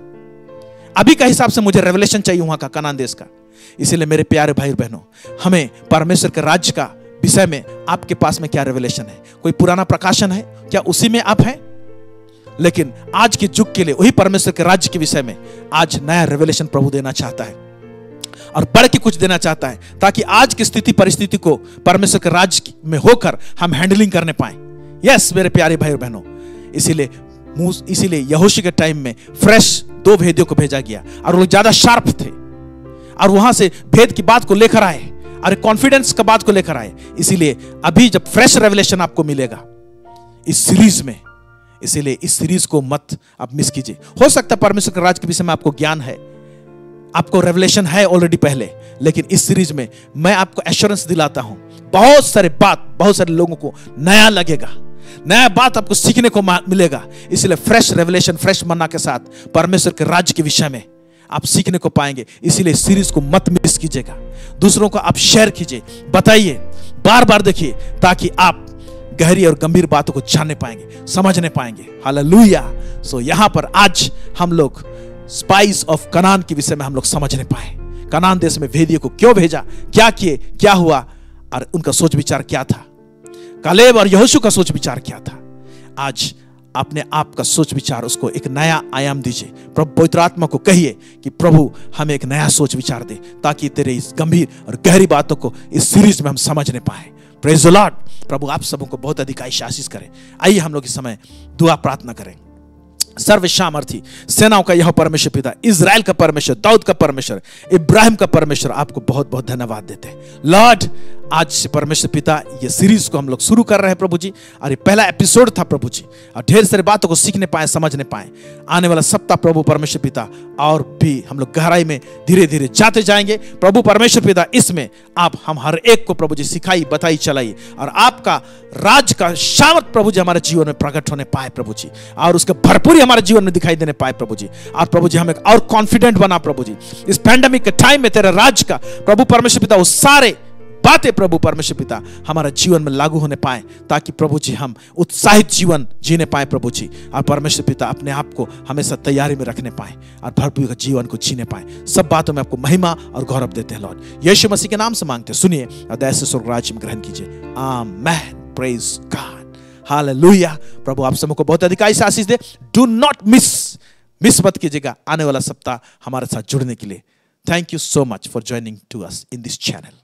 Speaker 2: अभी का हिसाब से मुझे रेवलेशन चाहिए वहां का, कनान देश का। इसीलिए मेरे प्यारे भाई बहनों, हमें परमेश्वर के राज्य का विषय में आपके पास में क्या रेवलेशन है? कोई पुराना प्रकाशन है क्या? उसी में आप हैं? लेकिन आज के युग के लिए वही परमेश्वर के राज्य के विषय में आज नया रेवलेशन प्रभु देना चाहता है। और बढ़ के कुछ देना चाहता है, ताकि आज की स्थिति परिस्थिति को परमेश्वर के राज्य में होकर हम हैंडलिंग करने पाए। यस मेरे प्यारे भाई और बहनों, इसीलिए यहोशू के टाइम में फ्रेश 2 भेदियों को भेजा गया और वो लोग ज्यादा शार्प थे और वहां से भेद की बात को लेकर आए और कॉन्फिडेंस का बात को लेकर आए। इसीलिए अभी जब फ्रेश रेवलेशन आपको मिलेगा इस सीरीज में, इसीलिए इस सीरीज को मत आप मिस कीजिए। हो सकता है परमेश्वर के राज्य के विषय में आपको ज्ञान है, आपको रेवलेशन है ऑलरेडी पहले, लेकिन इस सीरीज में मैं आपको एश्योरेंस दिलाता हूं बहुत सारे लोगों को नया लगेगा, नया बात आपको सीखने को मिलेगा। इसलिए फ्रेश रेवलेशन, फ्रेश मन्ना के साथ परमेश्वर के राज्य के विषय में आप सीखने को पाएंगे। इसीलिए सीरीज को मत मिस कीजिएगा, दूसरों को आप शेयर कीजिए, बताइए, बार बार देखिए, ताकि आप गहरी और गंभीर बातों को जानने पाएंगे, समझने पाएंगे। हालेलुया। सो यहां पर आज हम लोग स्पाइस ऑफ कनान के विषय में हम लोग समझने पाए। कनान देश में भेदियों को क्यों भेजा, क्या किए, क्या हुआ और उनका सोच विचार क्या था, कालेब और यहोशू का सोच विचार क्या था। आज अपने आप का सोच विचार, उसको एक नया आयाम दीजिए। प्रभु पवित्र आत्मा को कहिए कि प्रभु हमें एक नया सोच विचार दे, ताकि तेरे इस गंभीर और गहरी बातों को इस सीरीज में हम समझने पाए। Praise the Lord. प्रभु आप सबों को बहुत अधिक आशीष करें। आइए हम लोग इस समय दुआ प्रार्थना करें। सर्वसामर्थी सेनाओं का यह परमेश्वर पिता, इज़राइल का परमेश्वर, दाऊद का परमेश्वर, इब्राहिम का परमेश्वर, आपको बहुत बहुत धन्यवाद देते हैं लॉर्ड। आज से परमेश्वर पिता ये सीरीज को हम लोग शुरू कर रहे हैं प्रभु जी, और ये पहला एपिसोड था प्रभु जी, और ढेर सारी बातों को सीखने पाए, समझने पाए। आने वाला सप्ताह प्रभु परमेश्वर पिता और भी हम लोग गहराई में धीरे धीरे जाते जाएंगे प्रभु परमेश्वर पिता। इसमें आप हम हर एक को प्रभु जी सिखाई, बताई, चलाई, और आपका राज का सामर्थ प्रभु जी हमारे जीवन में प्रकट होने पाए प्रभु जी, और उसका भरपूरी हमारे जीवन में दिखाई देने पाए प्रभु जी। और प्रभु जी हमें और कॉन्फिडेंट बना प्रभु जी, इस पैंडेमिक के टाइम में तेरे राज का प्रभु परमेश्वर पिता वो सारे बातें प्रभु परमेश्वर पिता हमारे जीवन में लागू होने पाए, ताकि प्रभु जी हम उत्साहित जीवन जीने पाए प्रभु जी, और परमेश्वर पिता अपने आप को हमेशा तैयारी में रखने पाए और भरपूर जीवन को जीने पाए। सब बातों में आपको महिमा और गौरव देते हैं लॉर्ड, यीशु मसीह के नाम से मांगते हैं, सुनिए और दया से स्वर्ग राज्य में ग्रहण कीजिए। आमेन। Praise God. हालेलुया। प्रभु आप सबको बहुत अधिक आशीष दे। डू नॉट मिस मत कीजिएगा आने वाला सप्ताह हमारे साथ जुड़ने के लिए। Thank you so much for joining to us in this channel.